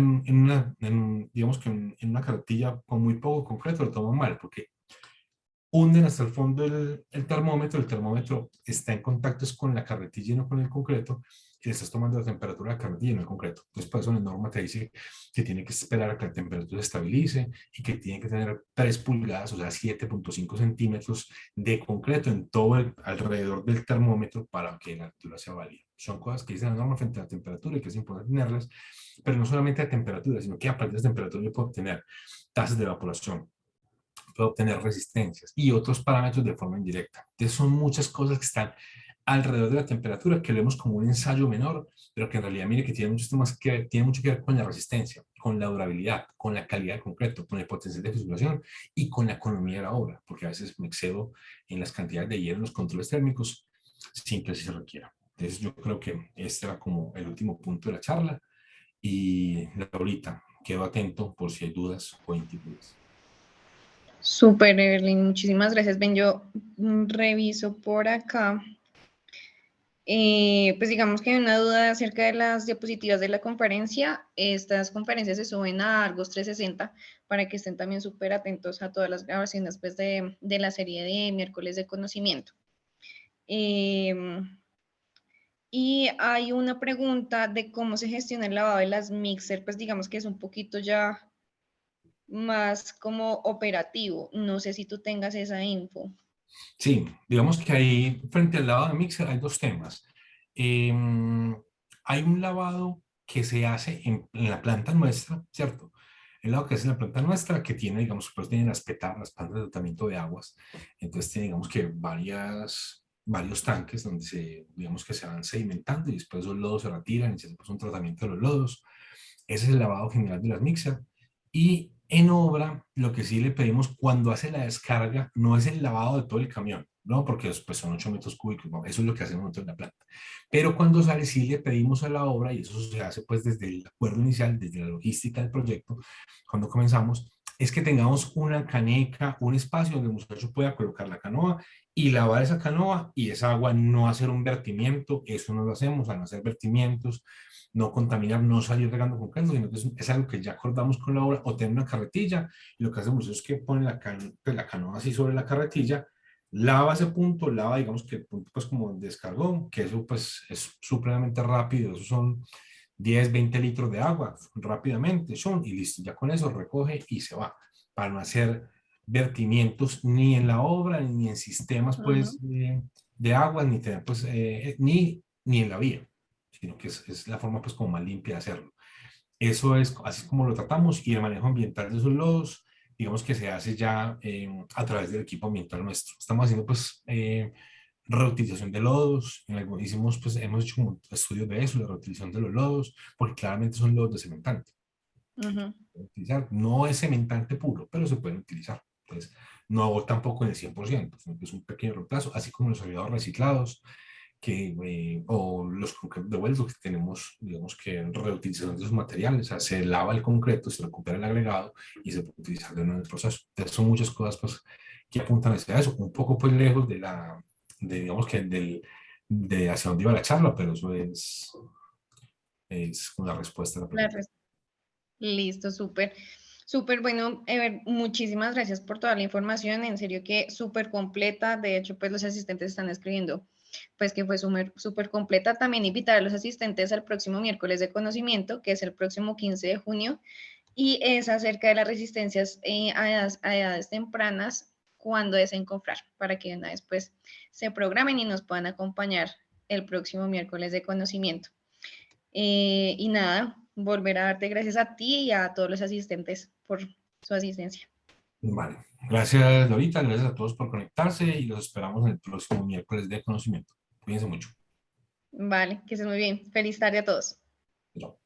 digamos que en una carretilla con muy poco concreto, lo toman mal, porque hunden hasta el fondo el termómetro está en contacto con la carretilla y no con el concreto, y le estás tomando la temperatura de la carretilla y no el concreto. Entonces, por eso la norma te dice que tiene que esperar a que la temperatura se estabilice y que tiene que tener 3 pulgadas, o sea, 7.5 centímetros de concreto en todo alrededor del termómetro para que la altura sea válida. Son cosas que dice la norma frente a la temperatura y que es importante tenerlas, pero no solamente a temperatura, sino que a partir de esa temperatura yo puedo obtener tasas de evaporación, puede obtener resistencias y otros parámetros de forma indirecta. Entonces son muchas cosas que están alrededor de la temperatura que vemos como un ensayo menor, pero que en realidad mire que tiene tiene mucho que ver con la resistencia, con la durabilidad, con la calidad de concreto, con el potencial de fisuración y con la economía de la obra, porque a veces me excedo en las cantidades de hielo en los controles térmicos sin que así se requiera. Entonces yo creo que este era como el último punto de la charla y ahorita quedo atento por si hay dudas o inquietudes. Súper, Evelyn, muchísimas gracias. Ven, yo reviso por acá. Pues digamos que hay una duda acerca de las diapositivas de la conferencia. Estas conferencias se suben a Argos 360 para que estén también súper atentos a todas las grabaciones pues, de la serie de miércoles de conocimiento. Y hay una pregunta de cómo se gestiona el lavado de las mixer, pues digamos que es un poquito ya más como operativo. No sé si tú tengas esa info. Sí, digamos que ahí, frente al lavado de mixer, hay dos temas. Hay un lavado que se hace en la planta nuestra, ¿cierto? El lavado que es en la planta nuestra, que tiene, digamos, pues tiene las PETA, las plantas de tratamiento de aguas. Entonces tiene, digamos que varios tanques donde digamos que se van sedimentando y después los lodos se retiran y se hace pues, un tratamiento de los lodos. Ese es el lavado general de las mixer. Y en obra, lo que sí le pedimos cuando hace la descarga no es el lavado de todo el camión, ¿no? Porque pues, son 8 metros cúbicos, ¿no? Eso es lo que hacemos nosotros en la planta. Pero cuando sale, sí le pedimos a la obra, y eso se hace pues desde el acuerdo inicial, desde la logística del proyecto, cuando comenzamos, es que tengamos una caneca, un espacio donde el muchacho pueda colocar la canoa y lavar esa canoa y esa agua no hacer un vertimiento, eso no lo hacemos, al no hacer vertimientos, no contaminar, no salir regando con cantos, sino que es algo que ya acordamos con la obra, o tener una carretilla, y lo que hacemos es que ponen la canoa así sobre la carretilla, lava ese punto, lava digamos que el punto pues como descargó, que eso pues es supremamente rápido, eso son 10, 20 litros de agua rápidamente, y listo, ya con eso recoge y se va, para no hacer vertimientos ni en la obra, ni en sistemas pues de agua, ni tener pues, ni en la vía, sino que es la forma pues como más limpia de hacerlo. Eso es así como lo tratamos, y el manejo ambiental de esos lodos, digamos que se hace ya a través del equipo ambiental nuestro. Estamos haciendo pues reutilización de lodos, hemos hecho un estudio de eso, la reutilización de los lodos, porque claramente son lodos de cementante. Utilizar. No es cementante puro, pero se pueden utilizar. Entonces, no hago tampoco en el 100%, sino que es un pequeño reemplazo, así como los agregados reciclados, o los devueltos que tenemos, digamos que reutilización de esos materiales, o sea, se lava el concreto, se recupera el agregado y se puede utilizar de nuevo en el proceso. Entonces, son muchas cosas pues, que apuntan hacia eso, un poco pues lejos digamos que de hacia dónde iba la charla, pero eso es una respuesta a la pregunta. Listo, súper. Súper bueno, Ever, muchísimas gracias por toda la información, en serio que súper completa, de hecho pues los asistentes están escribiendo pues que fue súper completa. También invitar a los asistentes al próximo miércoles de conocimiento, que es el próximo 15 de junio, y es acerca de las resistencias a edades tempranas cuando deseen comprar, para que una vez pues se programen y nos puedan acompañar el próximo miércoles de conocimiento. Y nada, volver a darte gracias a ti y a todos los asistentes por su asistencia. Vale. Gracias, Lorita. Gracias a todos por conectarse y los esperamos el próximo miércoles de conocimiento. Cuídense mucho. Vale, que estés muy bien. Feliz tarde a todos. Chao.